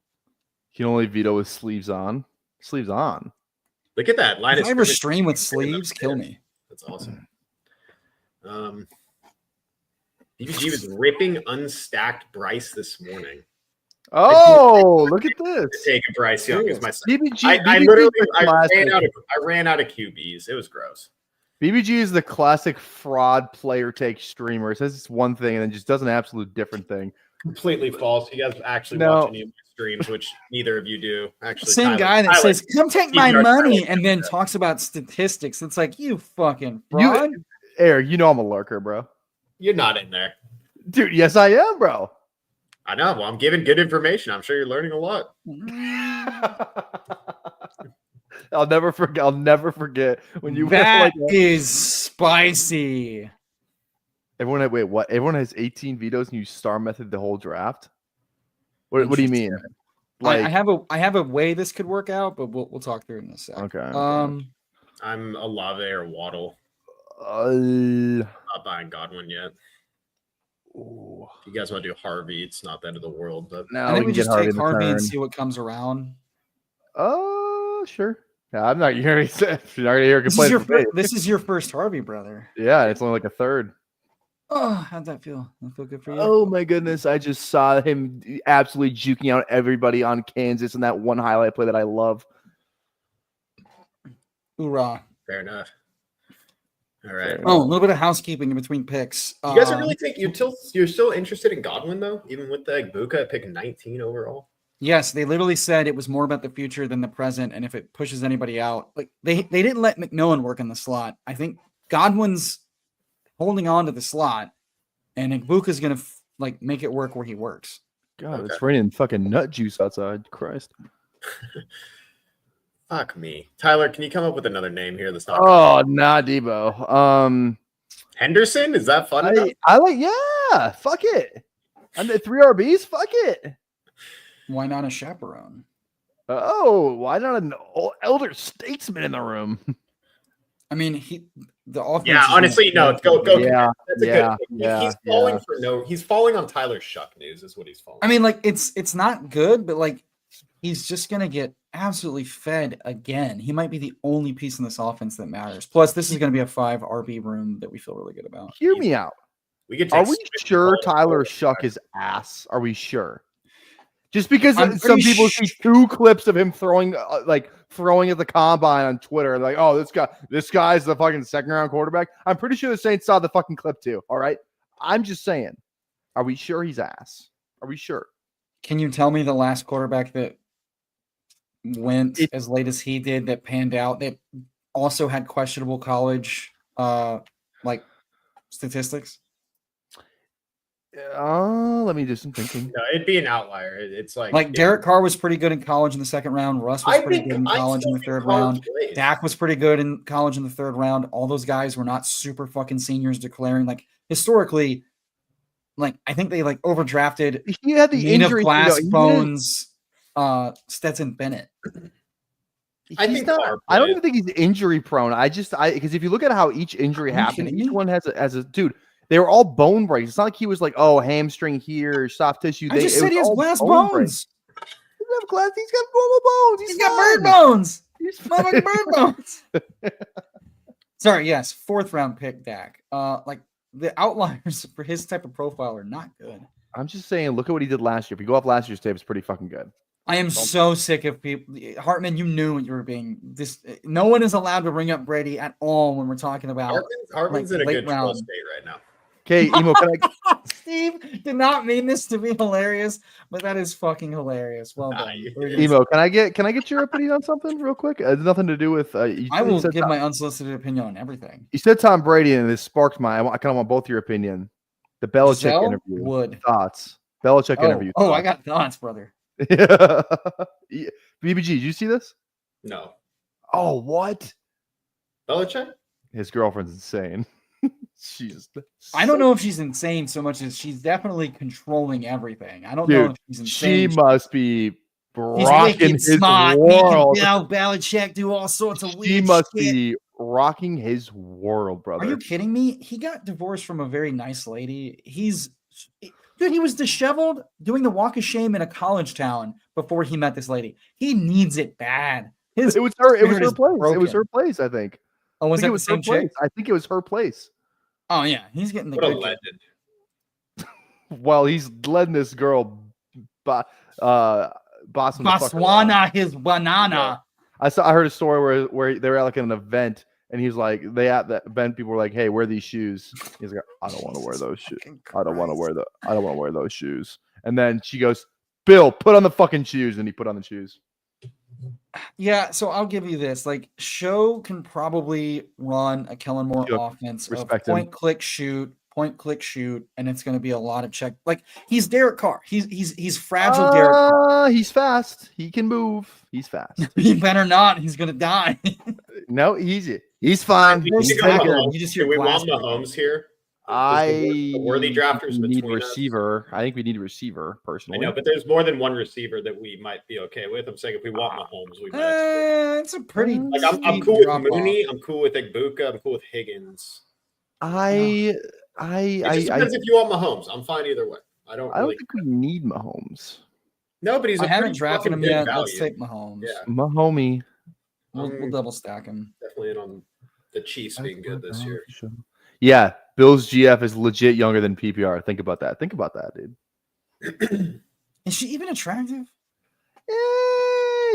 You can only veto with sleeves on. Sleeves on. Look at that line. If I ever stream with sleeves, kill me. That's awesome. BBG was ripping unstacked Bryce this morning. Oh, look at this! Taking Bryce Young as my BBG. I ran out of QBs. It was gross. BBG is the classic fraud player take streamer. It says it's one thing and then just does an absolute different thing. Completely false. You guys actually watch any of my streams, which neither of you do. Actually, same guy that says, "Come take my money," and then talks about statistics. It's like you fucking fraud. Eric, I'm a lurker, bro. You're not in there, dude. Yes, I am, bro. I know. Well, I'm giving good information. I'm sure you're learning a lot. I'll never forget when you. That is spicy. Everyone has 18 vetoes and you star method the whole draft. What do you mean? Like, I have a way this could work out, but we'll talk through it in a second. Okay. I'm Olave or Waddle. Not buying Godwin yet. Ooh. If you guys want to do Harvey, it's not the end of the world. But I think we just take Harvey and see what comes around. Oh, sure. Yeah, I'm not hearing. You're not gonna hear complaint. This is your first Harvey, brother. Yeah, it's only like a third. Oh, how'd that feel? That feel good for you? Oh my goodness! I just saw him absolutely juking out everybody on Kansas in that one highlight play that I love. Hoorah! Fair enough. All right. Oh, a little bit of housekeeping in between picks. You guys are really you're still interested in Godwin though, even with the Buka at pick 19 overall. Yes, they literally said it was more about the future than the present, and if it pushes anybody out, like they didn't let McMillan work in the slot. I think Godwin's holding on to the slot, and Igbuka's gonna make it work where he works. God, it's raining fucking nut juice outside. Christ. Fuck me. Tyler, can you come up with another name here that's not nah, Debo. Henderson? Is that fun? Yeah, fuck it. I'm the 3 RBs, fuck it. Why not a chaperone? Oh, why not an elder statesman in the room? I mean, the offense. Yeah, honestly, no. Go. Yeah, He's falling on Tyler's Shuck news. Is what he's falling. I mean, it's not good, but he's just gonna get absolutely fed again. He might be the only piece in this offense that matters. Plus, this is gonna be a 5 RB room that we feel really good about. Hear me out. Are we sure Tyler Shuck is ass? Are we sure? Just because some people see 2 clips of him throwing at the combine on Twitter, like, oh, this guy's the fucking second-round quarterback. I'm pretty sure the Saints saw the fucking clip too. All right, I'm just saying, are we sure he's ass? Are we sure? Can you tell me the last quarterback that went as late as he did that panned out that also had questionable college statistics? Let me do some thinking. No, it'd be an outlier. It's Derek Carr was pretty good in college in the second round. Russ was pretty good in college in the third round. Dak was pretty good in college in the third round. All those guys were not super fucking seniors declaring. Historically, like I think they like overdrafted He had the Made of injury. Glass he didn't- Bones, Stetson Bennett. I he's think not. Carr I don't played. even think he's injury prone. Because if you look at how each injury Are you happened, kidding each me? one has a dude. They were all bone breaks. It's not like he was like, oh, hamstring here, soft tissue. I just said he has glass bones. He doesn't have glass. He's got normal bones. He's got bird bones. He's Motherfucking bird bones. Sorry, yes, 4th round pick, Dak. Like the outliers for his type of profile are not good. I'm just saying, look at what he did last year. If you go off last year's tape, it's pretty fucking good. I am so sick of people. Hartman, you knew you were being this. No one is allowed to bring up Brady at all when we're talking about. Hartman's like, in a late good troll round. state right now. Okay, Emo, can I? Steve did not mean this to be hilarious, but that is fucking hilarious. Well Nah, done. Emo, can I get your opinion on something real quick? It has nothing to do with. I will give my unsolicited opinion on everything. You said Tom Brady, and this sparked I kind of want both your opinion. The Belichick Giselle interview. Would. Thoughts. Belichick interview. Oh, I got thoughts, brother. Yeah. BBG, did you see this? No. Oh, what? Belichick? His girlfriend's insane. She's. I don't know if she's insane so much as she's definitely controlling everything. I don't Dude, know if she's insane. She must be He's rocking wicked his smart. world. Belichick do all sorts of weird She must shit. be rocking his world, brother. Are you kidding me? He got divorced from a very nice lady. Dude, he was disheveled doing the walk of shame in a college town before he met this lady. He needs it bad. It was her. It was spirit her is place. It was broken. her place. I think. Oh, was I think that it the was same her place. chick? I think it was her place. Oh yeah, he's getting the What a good kid. legend. Well, he's letting this girl, boss him the fuck around. Botswana, his banana. I heard a story where they were at like an event, and he's like, they at that event, people were like, "Hey, wear these shoes." He's like, "I don't want to wear those shoes. I don't want to wear those shoes." And then she goes, "Bill, put on the fucking shoes," and he put on the shoes. Yeah, so I'll give you this. Like, Show can probably run a Kellen Moore Yep. offense of Respect him. point, click, shoot, and it's going to be a lot of check. Like, he's Derek Carr. He's fragile Derek Carr. He's fast. He can move. He's fast. He better not. He's going to die. No, he's fine. You're He's stacker. taking- You just Do hear we glass want breaking. Mahomes here? I The worthy drafters need between us. receiver. I think we need a receiver I personally. know, but there's more than one receiver that we might be okay with. I'm saying if we want Mahomes, we might. It's a pretty. Like I'm steep cool with drop-off. Mooney. I'm cool with Igbuka. I'm cool with Higgins. I It just depends if you want Mahomes. I'm fine either way. I don't really. think we need Mahomes. No, but he's I a haven't pretty drafted fucking him good yet. value. Let's take Mahomes. Yeah. Mahomie. We'll double stack him. Definitely in on the Chiefs being good this year. Yeah, Bill's GF is legit younger than PPR. Think about that. Think about that, dude. Is she even attractive?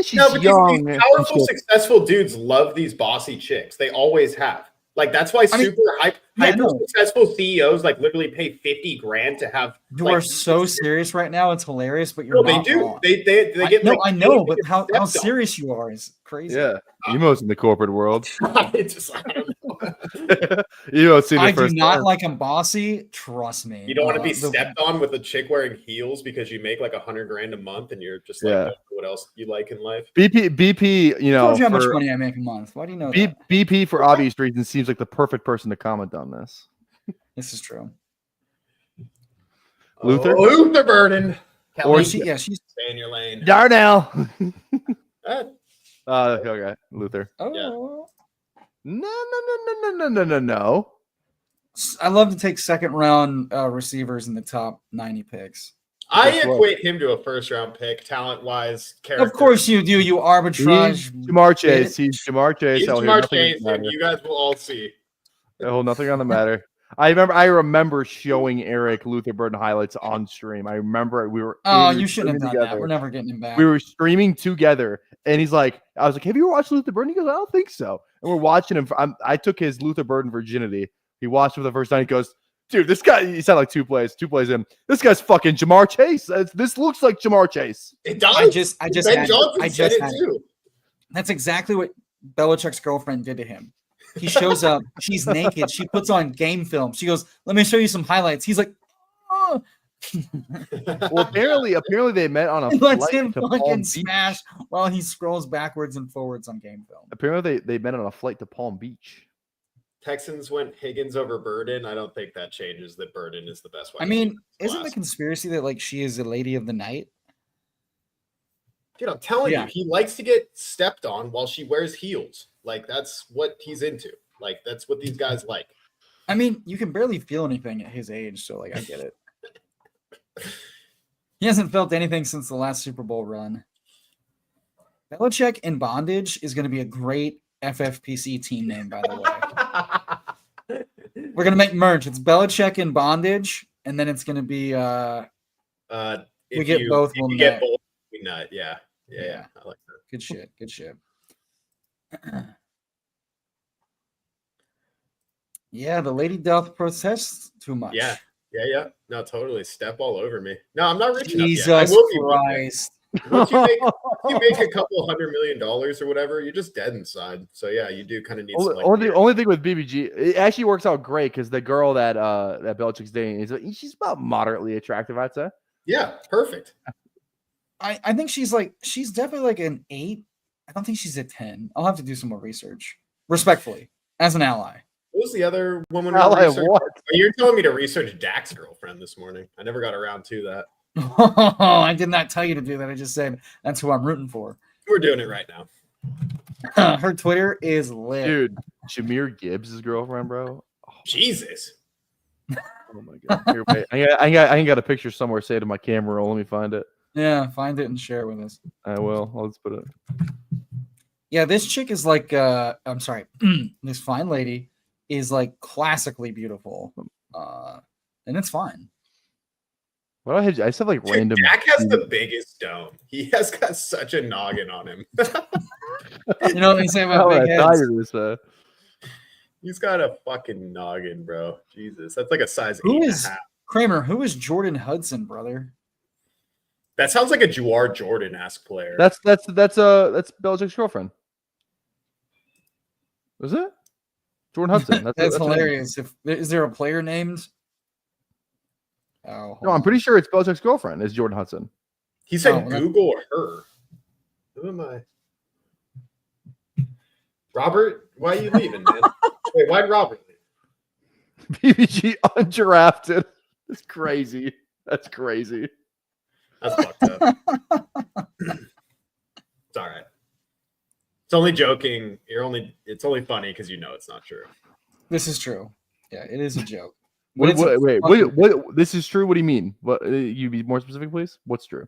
She's No, but young. these powerful, successful dudes love these bossy chicks. They always have. Like that's why hyper successful CEOs like literally pay 50 grand to have. You are so serious right now. It's hilarious, but you're No, they not do. wrong. They get. No, like, I know, but paid how stepped on. serious you are is crazy. Yeah, Emo's in the corporate world. It's just, I don't know. Emo's seen I it do first not time. like him bossy. Trust me. You don't want to be stepped on with a chick wearing heels because you make like 100 grand a month and you're just like, Yeah. what else you like in life? BP, you I know, told you how much for- money I make a month. Why do you know that? BP for obvious reasons seems like the perfect person to comment on this. This is true. Luther? Oh, Luther Burden. Or she's Stay in your lane. Darnell. Uh, Okay, Luther. oh. No. I love to take second round receivers in the top 90 picks. I Guess what? equate him to a first round pick, talent wise. Of course you do, you arbitrage. Jamar Chase. He's Jamar Chase. He's I'll hear Jamar nothing Chase, on the and matter. you guys will all see. I'll hold nothing on the matter. I remember showing Eric Luther Burden highlights on stream. I remember we were. Oh, we were you shouldn't have done streaming that. together. We're never getting him back. We were streaming together, and he's like, I was like, "Have you ever watched Luther Burden?" He goes, "I don't think so." And we're watching him. I took his Luther Burden virginity. He watched him for the first time. He goes, "Dude, this guy." He said like two plays in. This guy's fucking Jamar Chase. This looks like Jamar Chase. It does. I just Ben had Johnson I said just it had too. That's exactly what Belichick's girlfriend did to him. He shows up, she's naked, she puts on game film. She goes, "Let me show you some highlights." He's like, "Oh." Well, apparently they met on a He flight lets him to Palm fucking Beach. smash while he scrolls backwards and forwards on game film. Apparently they met on a flight to Palm Beach. Texans went Higgins over Burden. I don't think that changes that Burden is the best wide I mean, receiver isn't the class. conspiracy that like she is a lady of the night? Dude, I'm telling Yeah. you, he likes to get stepped on while she wears heels. Like, that's what he's into. Like, that's what these guys like. I mean, you can barely feel anything at his age, so like I get it. He hasn't felt anything since the last Super Bowl run. Belichick in bondage is going to be a great FFPC team name, by the way. We're going to make merch. It's Belichick in bondage, and then it's going to be we get both. If you get both, we nut. Yeah. I like that. Good shit. Good shit. Yeah, the lady doth protest too much. Yeah. No, totally. Step all over me. No, I'm not rich enough Jesus yet. I will be Christ. Once you make a couple $100 million or whatever, you're just dead inside. So yeah, you do kind of need. Only thing with BBG, it actually works out great because the girl that Belichick's dating she's about moderately attractive, I'd say. Yeah, perfect. I think she's definitely like an 8. I don't think she's a 10. I'll have to do some more research. Respectfully, as an ally. What was the other woman? Ally of what? You're telling me to research Dak's girlfriend this morning. I never got around to that. I did not tell you to do that. I just said that's who I'm rooting for. We're doing it right now. Her Twitter is lit. Dude, Jahmyr Gibbs' girlfriend, bro. Oh, Jesus. Oh my god. Here, wait. I got a picture somewhere saved in my camera roll. Let me find it. Yeah, find it and share it with us. I will. Let's put it. Yeah, this chick is like I'm sorry. This fine lady is like classically beautiful. And it's fine. What I just have like Dude, random. Dak has the biggest dome. He has got such a noggin on him. You know what they say about big heads? He's got a fucking noggin, bro. Jesus, that's like a size 8.5. Kramer? Who is Jordan Hudson, brother? That sounds like a Juar Jordan-esque player. That's Belichick's girlfriend. Was it? Jordan Hudson. That's hilarious. Is there a player named? Oh no, I'm pretty sure it's Belichick's girlfriend. Is Jordan Hudson? He said Google or her. Who am I? Robert, why are you leaving, man? Wait, why'd Robert leave? BBG undrafted. That's crazy. That's crazy. That's fucked up. It's all right. It's only joking. It's only funny because you know it's not true. This is true. Yeah, it is a joke. Wait, this is true? What do you mean? What you be more specific, please? What's true?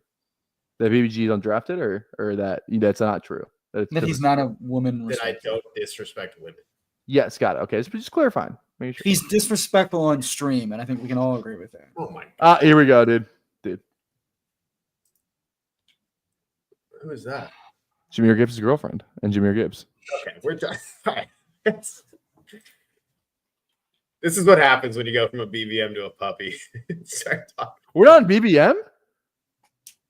That BBG is undrafted, or that's not true? That he's not a woman. That I don't disrespect women. Yes, got it. Okay, so just clarifying. Sure. He's disrespectful on stream, and I think we can all agree with that. Oh my god! Here we go, dude. Who is that? Jahmyr Gibbs' girlfriend, and Jahmyr Gibbs. Okay, we're done. All right. This is what happens when you go from a BBM to a puppy. Start talking. We're not on BBM?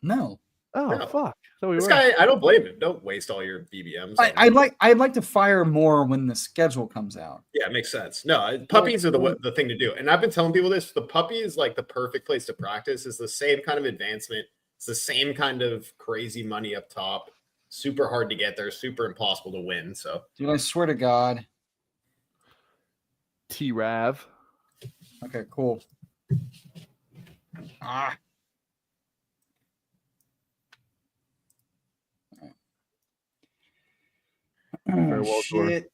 No. Oh, no. Fuck. This guy, I don't blame him. Don't waste all your BBMs. I'd like to fire more when the schedule comes out. Yeah, it makes sense. No, puppies are the thing to do. And I've been telling people this. The puppy is like the perfect place to practice. It's the same kind of advancement. It's the same kind of crazy money up top. Super hard to get there. Super impossible to win. So, dude, I swear to God. T-Rav. Okay, cool. Very well, shit.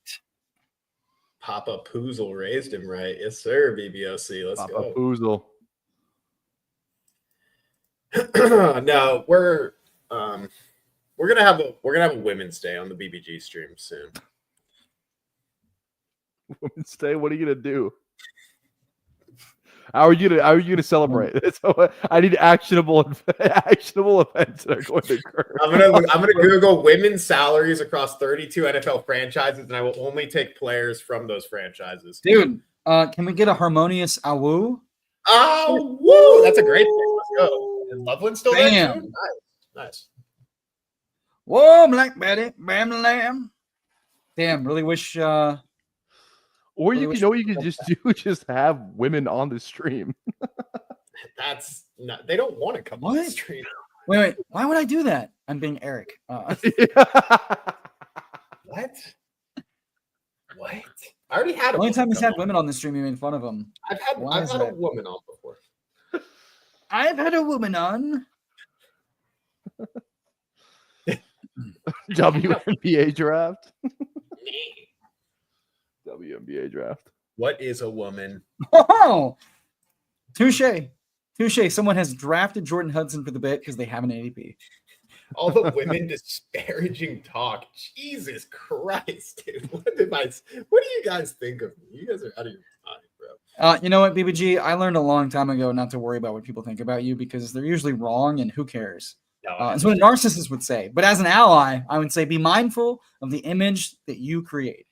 Papa Poozle raised him right. Yes, sir, BBOC. Let's Papa go. Poozle. No, we're gonna have a Women's Day on the BBG stream soon. Women's Day? What are you gonna do? How are you gonna celebrate? So I need actionable events that are going to occur. I'm gonna Google women's salaries across 32 NFL franchises, and I will only take players from those franchises. Dude, can we get a harmonious awoo? Oh, woo! That's a great thing. Let's go. Is Loveland still there? Too? Nice. Whoa, Black Betty, bam, lamb. Damn, really wish. Or you can just do just have women on the stream. That's not. They don't want to come on the stream. Wait. Why would I do that? I'm being Eric. What? I already had The a only woman time he's come had on. women on the stream, you made fun of him. Why I've is had a that? woman on before. I've had a woman on. WNBA draft. WNBA draft. What is a woman? Oh, touche. Someone has drafted Jordan Hudson for the bit because they have an ADP. All the women disparaging talk. Jesus Christ, dude. What do you guys think of me? You guys are out of your mind, bro. You know what, BBG? I learned a long time ago not to worry about what people think about you because they're usually wrong and who cares? No, That's what a narcissist would say. But as an ally, I would say be mindful of the image that you create.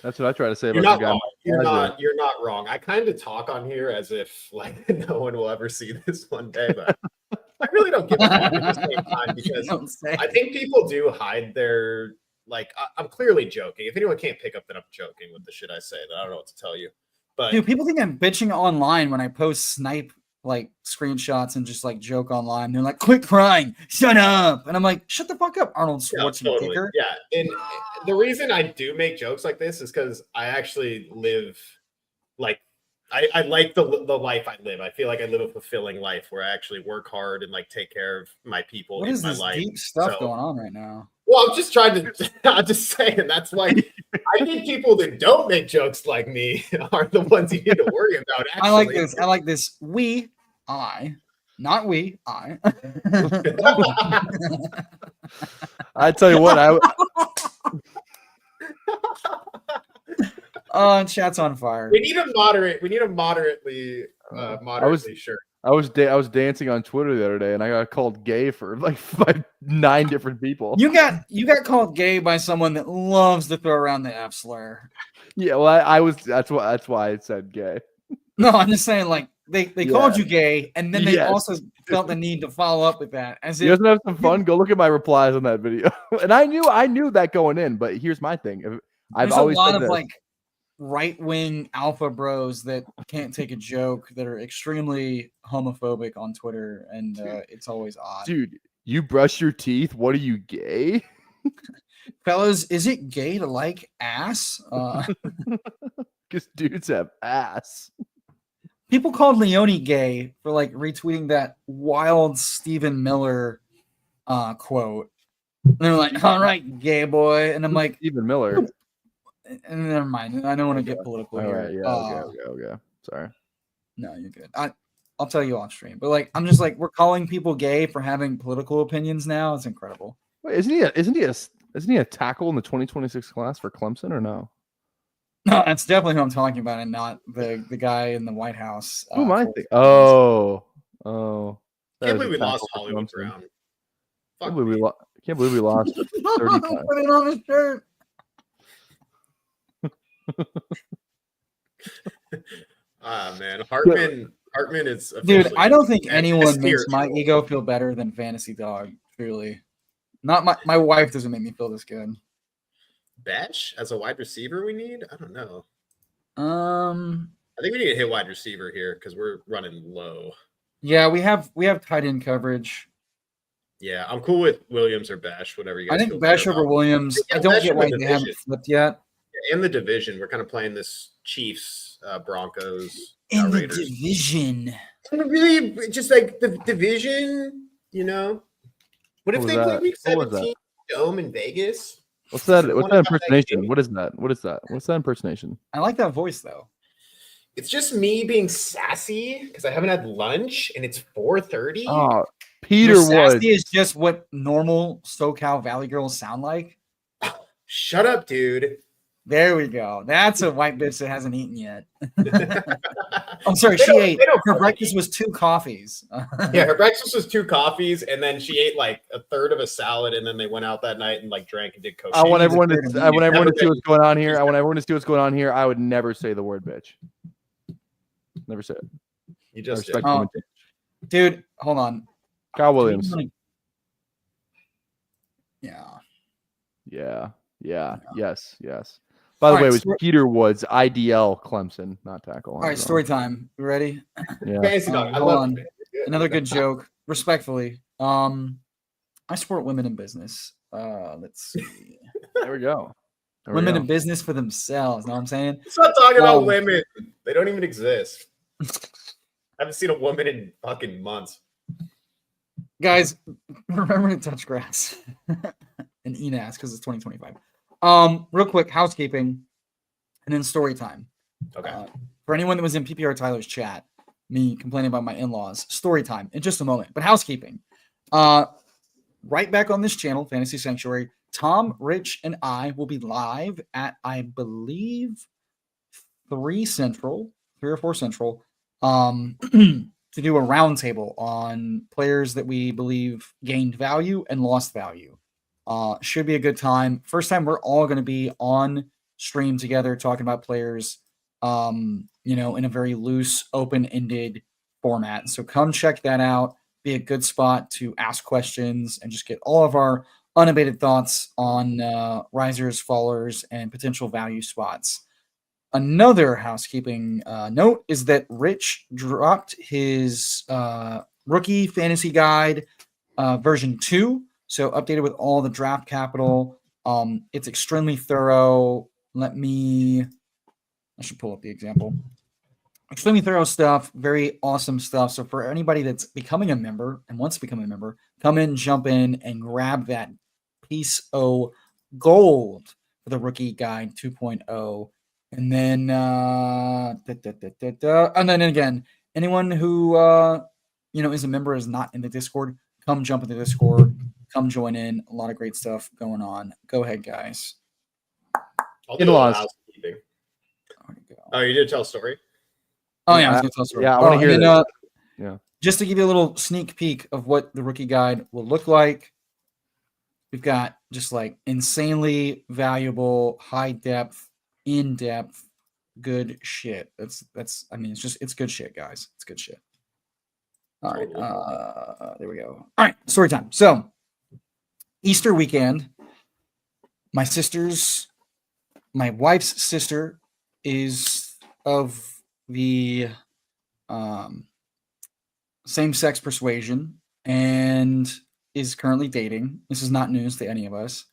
That's what I try to say you're about not you guys. wrong. You're not wrong. I kind of talk on here as if like no one will ever see this one day, but I really don't give a fuck at the same time because I think people do hide their like. I'm clearly joking. If anyone can't pick up that I'm joking with the shit I say, then I don't know what to tell you. But dude, people think I'm bitching online when I post snipe like screenshots and just like joke online. They're like, "Quit crying, shut up," and I'm like, "Shut the fuck up, Arnold Schwarzenegger." Totally. Yeah, and the reason I do make jokes like this is because I actually live like. I like the life I live. I feel like I live a fulfilling life where I actually work hard and like take care of my people what in is my this life. Deep stuff going on right now. Well, I'm just trying to. I'm just saying that's why I think people that don't make jokes like me are the ones you need to worry about. Actually. I like this. Not we. I. I tell you what, Chat's on fire. We need a moderately sure. I was dancing on Twitter the other day, and I got called gay for like 9 different people. You got called gay by someone that loves to throw around the F slur. Yeah, well, I was. That's why I said gay. No, I'm just saying, like they called you gay, and then they also felt the need to follow up with that. As you if guys have some fun. Go look at my replies on that video. And I knew that going in, but here's my thing. I've always a lot said of this. like right-wing alpha bros that can't take a joke that are extremely homophobic on Twitter, and it's always odd. Dude, you brush your teeth. What are you, gay? Fellas, is it gay to like ass? Because dudes have ass. People called Leone gay for like retweeting that wild Stephen Miller quote. And they're like, "All right, gay boy," and I'm like, Stephen Miller. And never mind. I don't want to get political here. Right, yeah, okay. Sorry. No, you're good. I'll tell you off stream. But like, I'm just like, we're calling people gay for having political opinions now. It's incredible. Wait, isn't he a tackle in the 2026 class for Clemson or no? No, that's definitely who I'm talking about, and not the guy in the White House. Who am I thinking? Oh. Can't believe we lost Hollywood Brown. Can't believe we lost 30 times. Put it on the shirt. Man, Hartman is dude. I don't think anyone makes my ego feel better than Fantasy Dog. Truly, not my wife doesn't make me feel this good. Batch as a wide receiver, we need. I don't know. I think we need to hit wide receiver here because we're running low. Yeah, we have tight end coverage. Yeah, I'm cool with Williams or Bash, whatever you guys. I think Bash over Williams. I don't get why they haven't flipped yet. In the division, we're kind of playing this Chiefs, Broncos, in the Raiders. division. Really, just like the division, you know. What if they play Week 17 Dome in Vegas? What's that? What's that impersonation? What is that? What's that impersonation? I like that voice though. It's just me being sassy because I haven't had lunch and it's 4:30. Oh, Peter Woods. Sassy is just what normal SoCal Valley girls sound like. Shut up, dude. There we go. That's a white bitch that hasn't eaten yet. I'm sorry, she ate. Her breakfast was 2 coffees. Yeah, her breakfast was 2 coffees, and then she ate like a third of a salad, and then they went out that night and like drank and did cocaine. I want everyone to see what's going on here. I want everyone to see what's going on here. I would never say the word bitch. Never say it. You just did. Oh, dude, hold on. Kyle Williams. Yeah. Yes. By the way, it was Peter Woods, IDL Clemson, not tackle. All right, story time. You ready? Yeah. Hold on. Another good joke. Respectfully, I support women in business. Let's see. There we go. Women in business for themselves. Know what I'm saying? Stop talking about women. They don't even exist. I haven't seen a woman in fucking months. Guys, remember to touch grass and ENAS because it's 2025. Real quick, housekeeping and then story time. Okay. For anyone that was in PPR Tyler's chat, me complaining about my in-laws, story time in just a moment. But housekeeping. Right back on this channel, Fantasy Sanctuary, Tom, Rich, and I will be live at, I believe, 3 or 4 Central, to do a roundtable on players that we believe gained value and lost value. Should be a good time. First time we're all going to be on stream together talking about players, in a very loose, open-ended format. So come check that out. Be a good spot to ask questions and just get all of our unabated thoughts on risers, fallers, and potential value spots. Another housekeeping note is that Rich dropped his rookie fantasy guide version 2, so updated with all the draft capital. It's extremely thorough. I should pull up the example. Extremely thorough stuff, very awesome stuff. So for anybody that's becoming a member and wants to become a member, come in, jump in, and grab that piece of gold for the rookie guide 2.0. And then, and then again, anyone who is a member is not in the Discord, come jump in the Discord, come join in. A lot of great stuff going on. Go ahead, guys. I'll do a housekeeping. Oh, you did tell a story? Oh yeah, I was gonna tell a story. Yeah, I want to hear that. Yeah. Just to give you a little sneak peek of what the rookie guide will look like, we've got just like insanely valuable, high depth, in depth, good shit. It's good shit, guys. It's good shit. All right, there we go. All right, story time. So, Easter weekend, my wife's sister is of the same-sex persuasion and is currently dating. This is not news to any of us.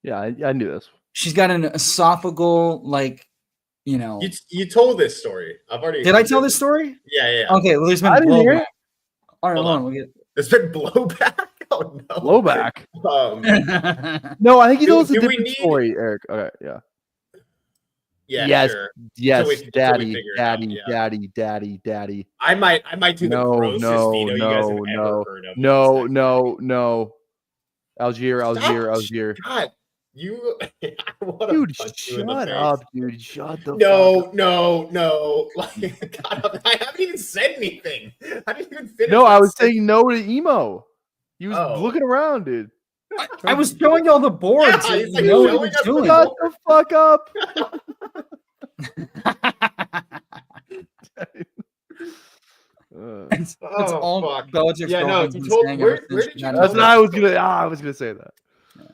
Yeah, I knew this. She's got an esophageal, You told this story. I've already. Did I tell this story? Yeah. Okay, well, there's been blowback. All right, hold on. There's been blowback. Oh no. Blowback. No, I think you told us a different story, Eric. Okay, yeah. Yeah, yes, sure. yes, daddy. I might do the grossest veto you guys have ever heard of. No. Algier. God, you. Dude, shut up, dude. Shut the fuck up. No. Like, God, I haven't even said anything. I didn't even finish. No, I was saying no to Emo. He was looking around, dude. I was showing y'all the board. Yeah, so he's like, shut the fuck up. It's all Belichick's. Yeah, no. You told. Where did you? That's what I was gonna say that. Yeah.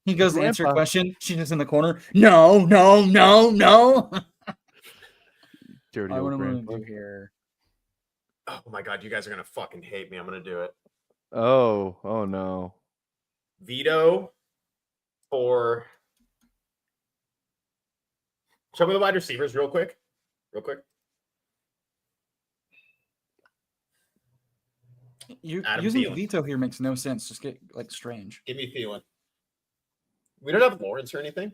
He goes to answer a question. She's just in the corner. No. Dirty what old am I gonna do here? Oh my God, you guys are gonna fucking hate me. I'm gonna do it. Oh no. Veto for. Show me the wide receivers real quick. Using veto here makes no sense. Just get strange. Give me Thielen. We don't have Lawrence or anything.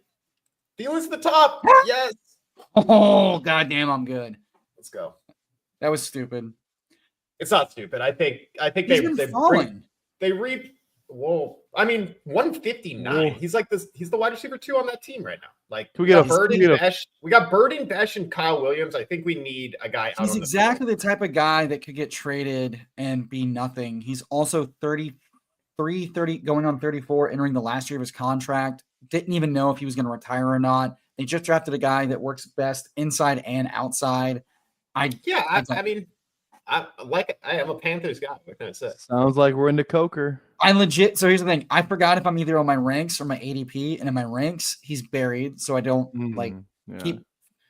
Thielen's the top. Yes. Oh goddamn, I'm good. Let's go. That was stupid. It's not stupid. I think they reap. Whoa. I mean, 159. Whoa. He's like this. He's the wide receiver 2 on that team right now. Like we got Bird and Besh. We got Bird and Besh and Kyle Williams. I think we need a guy. He's exactly the type of guy that could get traded and be nothing. He's also 33, 30, going on 34, entering the last year of his contract. Didn't even know if he was going to retire or not. They just drafted a guy that works best inside and outside. I mean, I am a Panthers guy. What can I say? Sounds like we're into Coker. So here's the thing. I forgot if I'm either on my ranks or my ADP, and in my ranks, he's buried, so I don't keep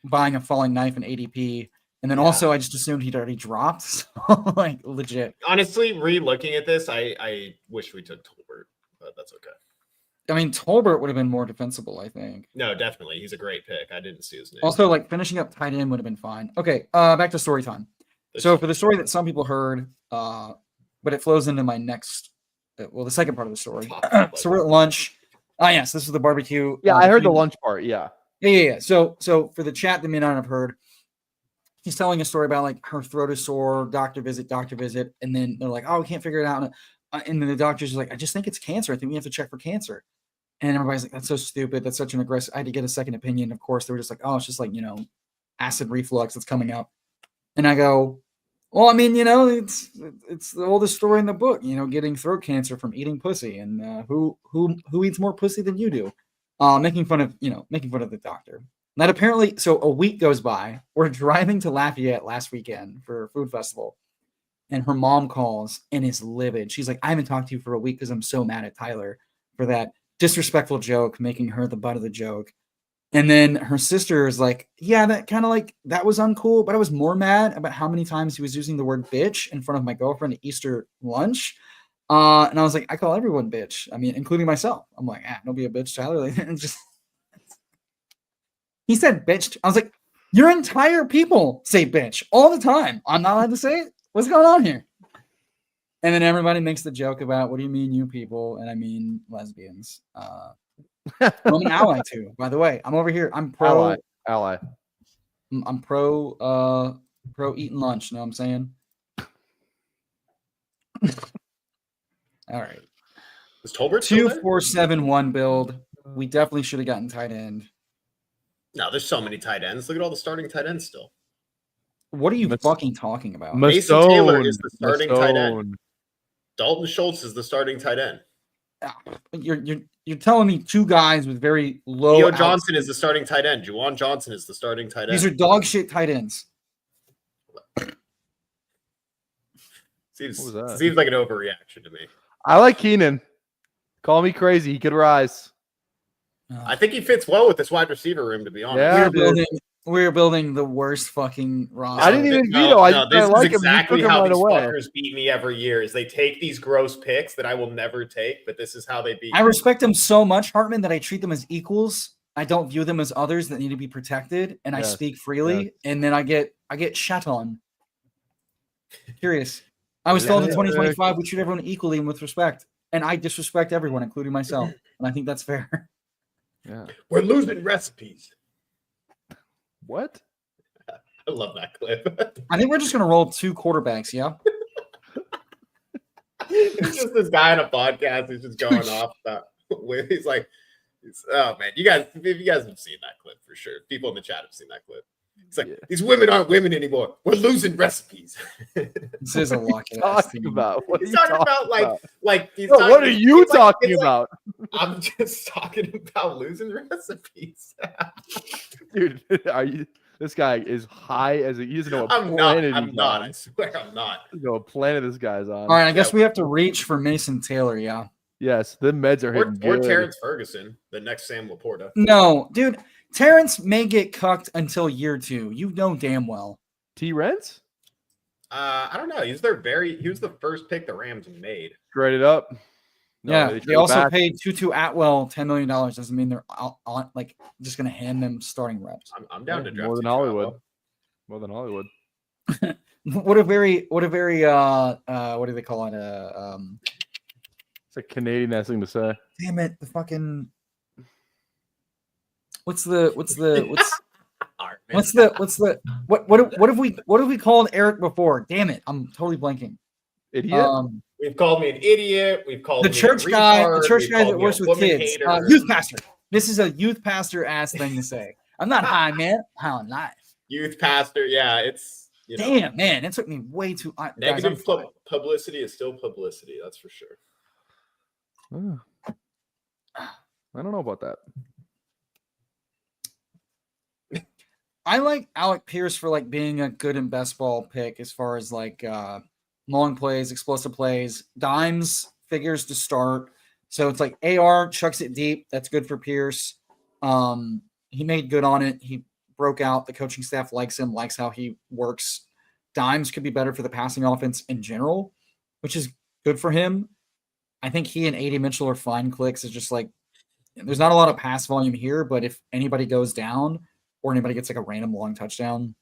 buying a falling knife in ADP. And then also, I just assumed he'd already dropped. So legit. Honestly, re-looking at this, I wish we took Tolbert, but that's okay. I mean, Tolbert would have been more defensible, I think. No, definitely. He's a great pick. I didn't see his name. Also, like finishing up tight end would have been fine. Okay, back to story time. So for the story that some people heard, but it flows into my next, the second part of the story. So we're at lunch. Yes, this is the barbecue. Yeah, I heard the lunch part. Yeah. Yeah. So for the chat that may not have heard, he's telling a story about like her throat is sore, doctor visit, and then they're like, oh, we can't figure it out. And then the doctor's like, I just think it's cancer. I think we have to check for cancer. And everybody's like, that's so stupid. That's such an aggressive. I had to get a second opinion. Of course, they were just like, oh, it's just like, acid reflux that's coming up. And I go, well, I mean, it's the oldest story in the book, getting throat cancer from eating pussy. And who eats more pussy than you do? Making fun of the doctor. That apparently, so a week goes by. We're driving to Lafayette last weekend for a food festival. And her mom calls and is livid. She's like, I haven't talked to you for a week because I'm so mad at Tyler for that disrespectful joke, making her the butt of the joke. And then her sister is like, yeah, that kind of like, that was uncool, but I was more mad about how many times he was using the word bitch in front of my girlfriend at Easter lunch. And I was like, I call everyone bitch. I mean, including myself. I'm like, don't be a bitch, Tyler. Like, he said bitch. I was like, your entire people say bitch all the time. I'm not allowed to say it. What's going on here? And then everybody makes the joke about, what do you mean you people? And I mean lesbians. I'm an ally too, by the way. I'm over here. I'm pro ally. I'm pro eating lunch. Know what I'm saying? All right. Is Tolbert 2-4-7-1 build. We definitely should have gotten tight end. No, there's so many tight ends. Look at all the starting tight ends still. What are you fucking talking about? Mason Taylor is the starting tight end. Dalton Schultz is the starting tight end. You're telling me two guys with very low. Theo Johnson is the starting tight end. Juwan Johnson is the starting tight end. These are dog shit tight ends. Seems like an overreaction to me. I like Keenan. Call me crazy. He could rise. I think he fits well with this wide receiver room, to be honest. Yeah, we're building the worst fucking roster. I didn't even veto. This like is exactly him how right these away. fuckers beat me every year. Is they take these gross picks that I will never take, but this is how they beat. I respect them so much, Hartman, that I treat them as equals. I don't view them as others that need to be protected, and I speak freely. And then I get shat on. Curious. I was told in 2025 we treat everyone equally and with respect, and I disrespect everyone, including myself, and I think that's fair. Yeah, we're losing recipes. What? I love that clip. I think we're just gonna roll two quarterbacks. Yeah. It's just this guy on a podcast who's just going off about. He's like, oh man, if you guys have seen that clip for sure. People in the chat have seen that clip. It's like these women aren't women anymore. We're losing recipes. This is a lucky. Talking about what he's talking about like he's no, what are you talking about? I'm just talking about losing recipes. Dude, this guy is high as he doesn't know what I'm planet not. I swear I'm not. I don't know what planet this guy's on. All right, I guess we have to reach for Mason Taylor. Yeah. Yes, the meds are hitting or good. Terrence Ferguson, the next Sam Laporta. No, dude. Terrence may get cucked until year 2. You know damn well. T-Rents? I don't know. He was the first pick the Rams made. Straight it up. No, they also paid Tutu Atwell $10 million. Doesn't mean they're just going to hand them starting reps. I'm down to draft more than Hollywood. More than Hollywood. What a very what do they call it? It's a Canadian thing to say. Damn it! The fucking what have we called Eric before? Damn it! I'm totally blanking. Idiot. We've called me an idiot. We've called the me church a guy. retard. The church guy that works with kids. Hater. Youth pastor. This is a youth pastor ass thing to say. I'm not high, man. High on life. Youth pastor. Yeah, it's damn man. It took me way too. Negative publicity is still publicity. That's for sure. I don't know about that. I like Alec Pierce for being a good and best ball pick as far as long plays, explosive plays, dimes, figures to start. So it's like AR chucks it deep. That's good for Pierce. He made good on it. He broke out. The coaching staff likes him, likes how he works. Dimes could be better for the passing offense in general, which is good for him. I think he and A.D. Mitchell are fine clicks. It's just there's not a lot of pass volume here, but if anybody goes down or anybody gets like a random long touchdown.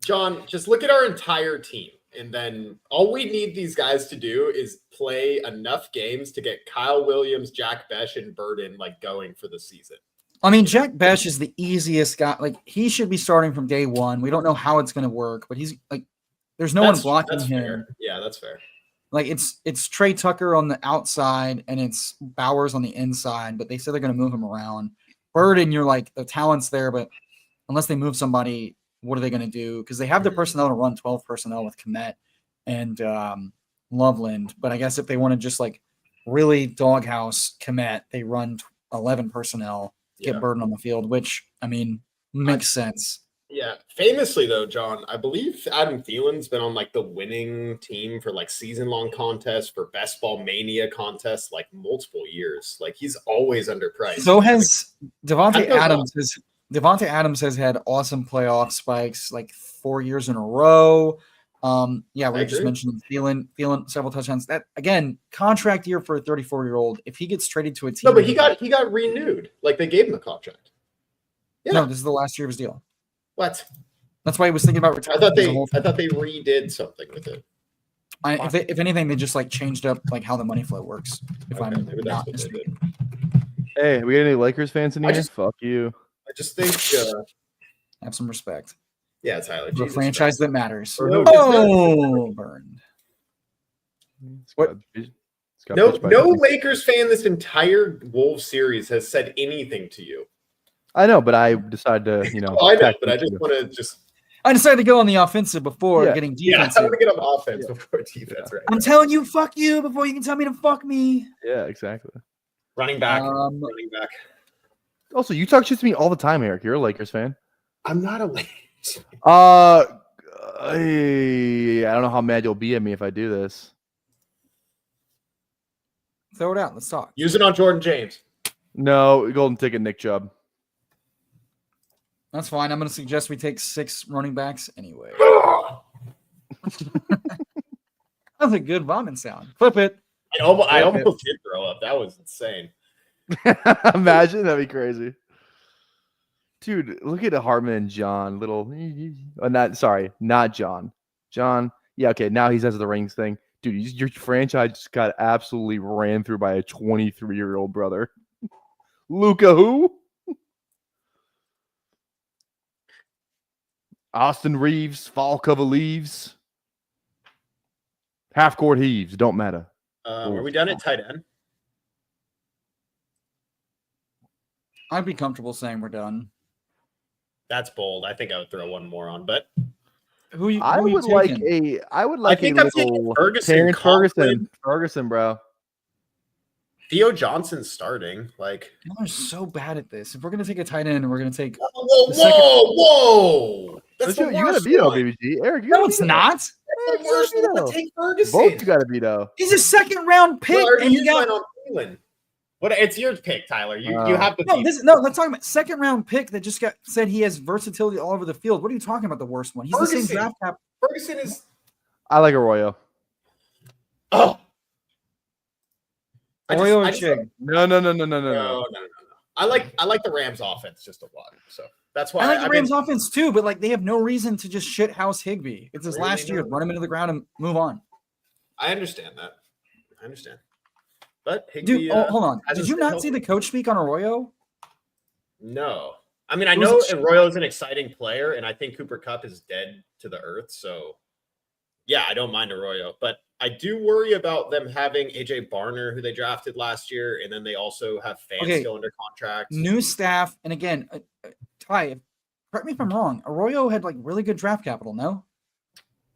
John, just look at our entire team. And then all we need these guys to do is play enough games to get Kyle Williams, Jack Besh, and Burden like going for the season. I mean, Jack Besh is the easiest guy. Like, he should be starting from day one. We don't know how it's going to work, but he's like, there's no one blocking him. Fair. Yeah, that's fair. Like, it's Trey Tucker on the outside and it's Bowers on the inside, but they said they're going to move him around. Burden, you're like, the talent's there, but unless they move somebody, what are they going to do? Because they have the personnel to run 12 personnel with Kmet and Loveland. But I guess if they want to just like really doghouse Kmet, they run 11 personnel, get Burden on the field, which, I mean, makes sense. Yeah. Famously, though, John, I believe Adam Thielen's been on like the winning team for like season-long contests, for Best Ball Mania contests, like multiple years. Like, he's always underpriced. So has Devontae Adams. Devontae Adams has had awesome playoff spikes like 4 years in a row. Yeah, we just mentioned Thielen several touchdowns. That, again, contract year for a 34-year-old. If he gets traded to a team, no, but he got renewed. Like, they gave him a contract. Yeah. No, this is the last year of his deal. What? That's why he was thinking about retiring. I thought they redid something with it. If anything, they just like changed up like how the money flow works. If I'm not mistaken. Hey, we got any Lakers fans in here? Fuck you. I just think have some respect. Yeah, Tyler. The franchise that matters. Burned. What? No Lakers fan this entire Wolves series has said anything to you. I know, but I decided to, I know, but I just want to I decided to go on the offensive before getting defensive. Yeah, I want to get on offense before defense. Right. I'm telling you, fuck you before you can tell me to fuck me. Yeah, exactly. Running back. Also, you talk shit to me all the time, Eric. You're a Lakers fan. I'm not a Lakers fan. I don't know how mad you'll be at me if I do this. Throw it out. Let's talk. Use it on Jordan James. No, golden ticket, Nick Chubb. That's fine. I'm going to suggest we take 6 running backs anyway. That's a good vomit sound. Flip it. I almost did throw up. That was insane. Imagine, that'd be crazy. Dude, look at Hartman and John. Not John. John, yeah, okay, now he says the rings thing. Dude, your franchise just got absolutely ran through by a 23-year-old brother. Luka who? Austin Reeves, fall cover leaves. Half court heaves, don't matter. Are we done at tight end? I'd be comfortable saying we're done. That's bold. I think I would throw one more on, but I would like a little Ferguson, bro. Theo Johnson's starting. Like, we're so bad at this. If we're gonna take a tight end, we're gonna take. Whoa! That's you got a veto, BBG. Eric, no, it's not. That's the worst one. Take Ferguson. Both you got a veto. He's a second-round pick, and you got on Thielen. What? It's your pick, Tyler. You have to. Let's talk about second-round pick that just said he has versatility all over the field. What are you talking about? The worst one. He's Ferguson. The same draft cap. Ferguson is. I like Arroyo. Oh. Arroyo or Chig? No. I like the Rams offense just a lot. So that's why I like the Rams offense too, but like they have no reason to just shit house Higbee. It's his last year. Run him into the ground and move on. I understand that. But Higbee, dude, hold on. Did you not see the coach speak on Arroyo? No. I mean, I know Arroyo is an exciting player, and I think Cooper Kupp is dead to the earth. So, yeah, I don't mind Arroyo. But I do worry about them having A.J. Barner, who they drafted last year, and then they also have fans still under contract. New staff. And again, Ty, correct me if I'm wrong. Arroyo had like really good draft capital, no?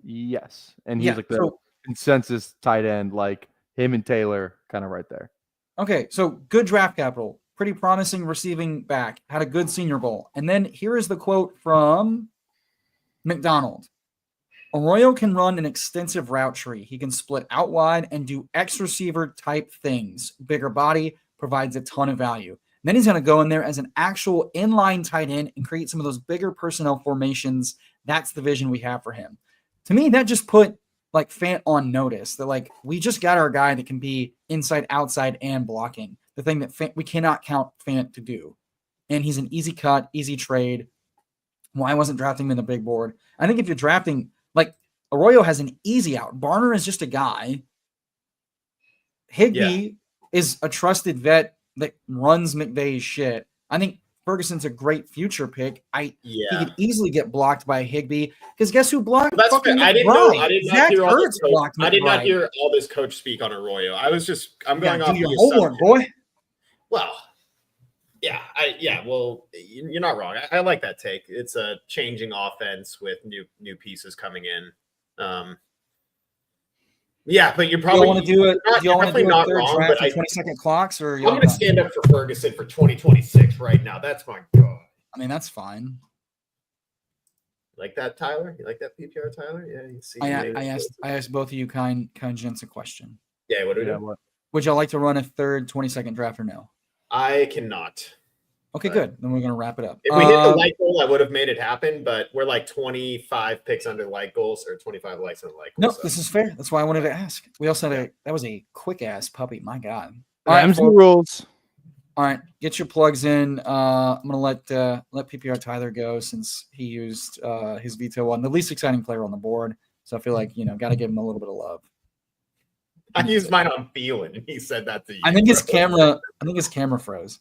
Yes. And he's like the consensus tight end, like him and Taylor kind of right there. Okay, so good draft capital. Pretty promising receiving back. Had a good Senior Bowl. And then here is the quote from McDonald. Arroyo can run an extensive route tree. He can split out wide and do X receiver type things. Bigger body provides a ton of value. And then he's going to go in there as an actual inline tight end and create some of those bigger personnel formations. That's the vision we have for him. To me, that just put like Fant on notice that like we just got our guy that can be inside, outside, and blocking. the thing that we cannot count Fant to do. And he's an easy cut, easy trade. Why wasn't drafting him in the big board? I think if you're drafting, like, Arroyo has an easy out. Barner is just a guy. Higbee is a trusted vet that runs McVay's shit. I think Ferguson's a great future pick. He could easily get blocked by Higbee because guess who blocked? That's fucking I didn't McBride. know. I did not Zach hear all Ertz this. blocked I did not McBride. hear all this coach speak on Arroyo. I was just I'm going Yeah, off do your the homework, assumption. boy. Well, well, you're not wrong. I like that take. It's a changing offense with new pieces coming in. But you're probably want to do it. Do you want to do a not third wrong, draft but for 20-second clocks, or I'm going to stand up for Ferguson for 2026 right now. That's my god. I mean, that's fine. Like that, Tyler? You like that PPR, Tyler? Yeah, you see. I asked both of you kind gents a question. Yeah, what do we do? Would y'all like to run a third 20-second draft or no? I cannot. Okay, good. Then we're going to wrap it up. If we hit the like goal, I would have made it happen, but we're like 25 picks under like goals or 25 likes under like goals. No, this is fair. That's why I wanted to ask. We also had that was a quick ass puppy. My God. All right, rules. All right, get your plugs in. I'm gonna let PPR Tyler go since he used his veto on the least exciting player on the board. So I feel like got to give him a little bit of love. I used mine on Thielen, and he said that to you. I think his camera froze.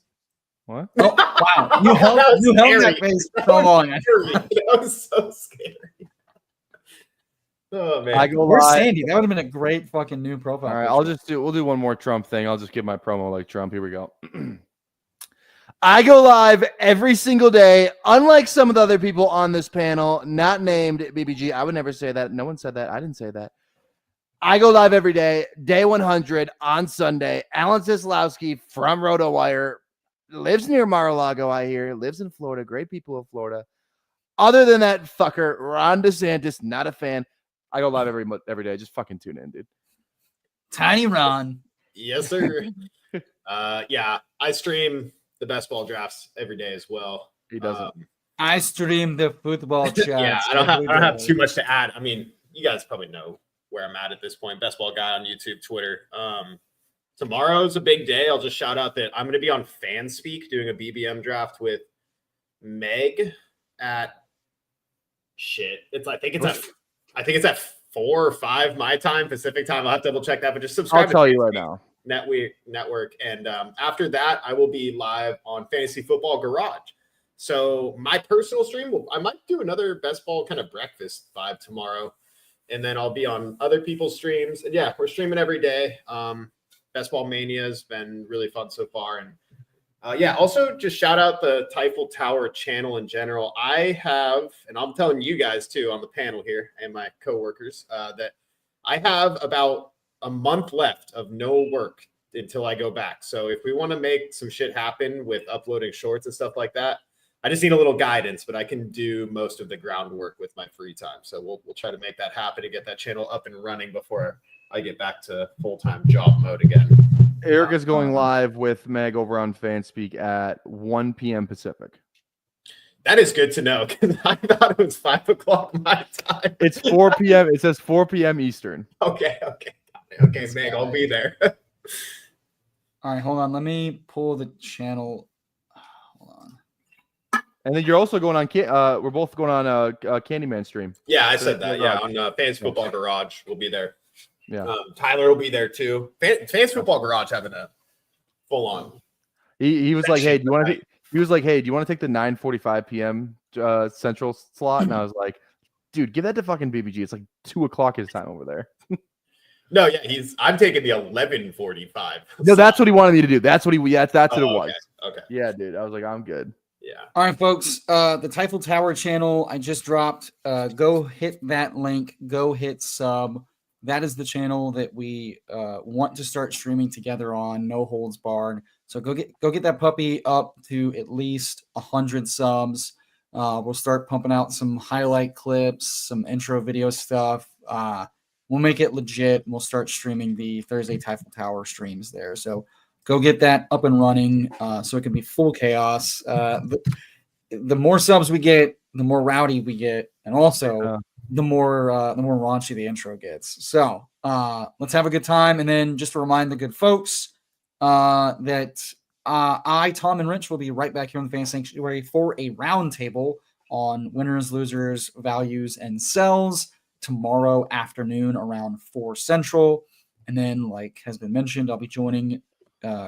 What? Oh, wow! You held that face so long. That was so scary. Oh man, Where's Sandy? That would have been a great fucking new profile. All right, we'll do one more Trump thing. I'll just give my promo like Trump. Here we go. I go live every single day, unlike some of the other people on this panel, not named BBG. I would never say that. No one said that. I didn't say that. I go live every day, day 100 on Sunday. Alan Sislowski from RotoWire lives near Mar-a-Lago, I hear. Lives in Florida. Great people of Florida. Other than that fucker, Ron DeSantis, not a fan. I go live every day. Just fucking tune in, dude. Tiny Ron. Yes, sir. I stream the best ball drafts every day as well. He doesn't. I stream the football chats. I don't have too much to add. I mean, you guys probably know where I'm at this point. Best ball guy on YouTube, Twitter. Tomorrow's a big day. I'll just shout out that I'm going to be on FanSpeak doing a BBM draft with Meg at I think it's at 4 or 5 my time, Pacific time. I'll have to double check that, but just subscribe. I'll tell you right now. Network. And after that, I will be live on Fantasy Football Garage. So my personal stream, I might do another best ball kind of breakfast vibe tomorrow. And then I'll be on other people's streams. And we're streaming every day. Best Ball Mania has been really fun so far. And also just shout out the Tyffel Tower channel in general. I have, and I'm telling you guys too on the panel here and my coworkers, that I have about a month left of no work until I go back. So if we want to make some shit happen with uploading shorts and stuff like that, I just need a little guidance, but I can do most of the groundwork with my free time. So we'll try to make that happen to get that channel up and running before I get back to full-time job mode again. Eric is going live with Meg over on FanSpeak at 1 p.m. Pacific. That is good to know because I thought it was 5 o'clock my time. It's 4 p.m. It says 4 p.m. Eastern. Okay, Meg, I'll be there. All right, hold on. Let me pull the channel. Hold on. And then you're also going on. We're both going on a Candyman stream. Yeah, I said that. Yeah, on Fantasy Football Garage, we'll be there. Yeah, Tyler will be there too. Fantasy Football Garage having a full on. He was like, "Hey, do you want to?" He was like, "Hey, do you want to take the 9:45 p.m. Central slot?" And I was like, "Dude, give that to fucking BBG. It's like 2 o'clock his time over there." No, I'm taking the 11:45. No, that's what he wanted me to do. That's what that's what it was. Okay. Yeah, dude. I was like, I'm good. Yeah. All right, folks. The Tyffel Tower channel I just dropped. Go hit that link. Go hit sub. That is the channel that we want to start streaming together on. No holds barred. So go get that puppy up to at least 100 subs. We'll start pumping out some highlight clips, some intro video stuff. We'll make it legit. We'll start streaming the Thursday Tyffel Tower streams there. So go get that up and running so it can be full chaos. The more subs we get, the more rowdy we get, and also the more raunchy the intro gets. So let's have a good time. And then just to remind the good folks, that I, Tom, and Rich will be right back here on the Fantasy Sanctuary for a roundtable on winners, losers, values, and sells tomorrow afternoon around 4 Central. And then, like has been mentioned, I'll be joining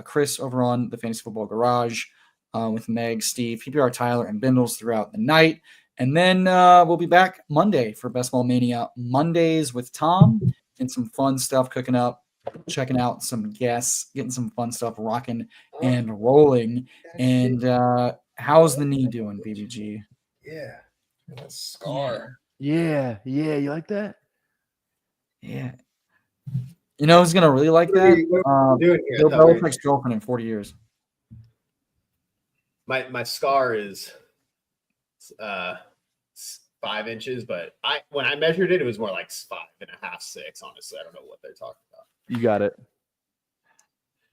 Chris over on the Fantasy Football Garage with Meg, Steve, PPR Tyler, and Bindles throughout the night. And then we'll be back Monday for Best Ball Mania Mondays with Tom and some fun stuff cooking up, checking out some guests, getting some fun stuff rocking and rolling. And how's the knee doing, BBG? Yeah. A scar. Yeah. You like that? Yeah. You know who's going to really like that? Bill Belichick's girlfriend in 40 years. My scar is 5 inches, but when I measured it, it was more like 5.5, 6. Honestly, I don't know what they're talking about. You got it.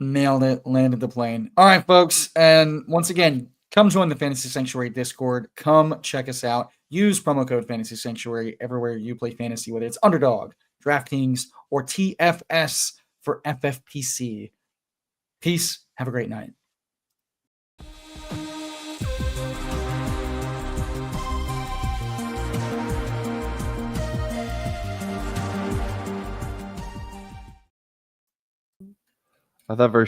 Nailed it. Landed the plane. All right, folks. And once again, come join the Fantasy Sanctuary Discord. Come check us out. Use promo code Fantasy Sanctuary everywhere you play fantasy, whether it's Underdog, DraftKings, or TFS for FFPC. Peace. Have a great night. I thought for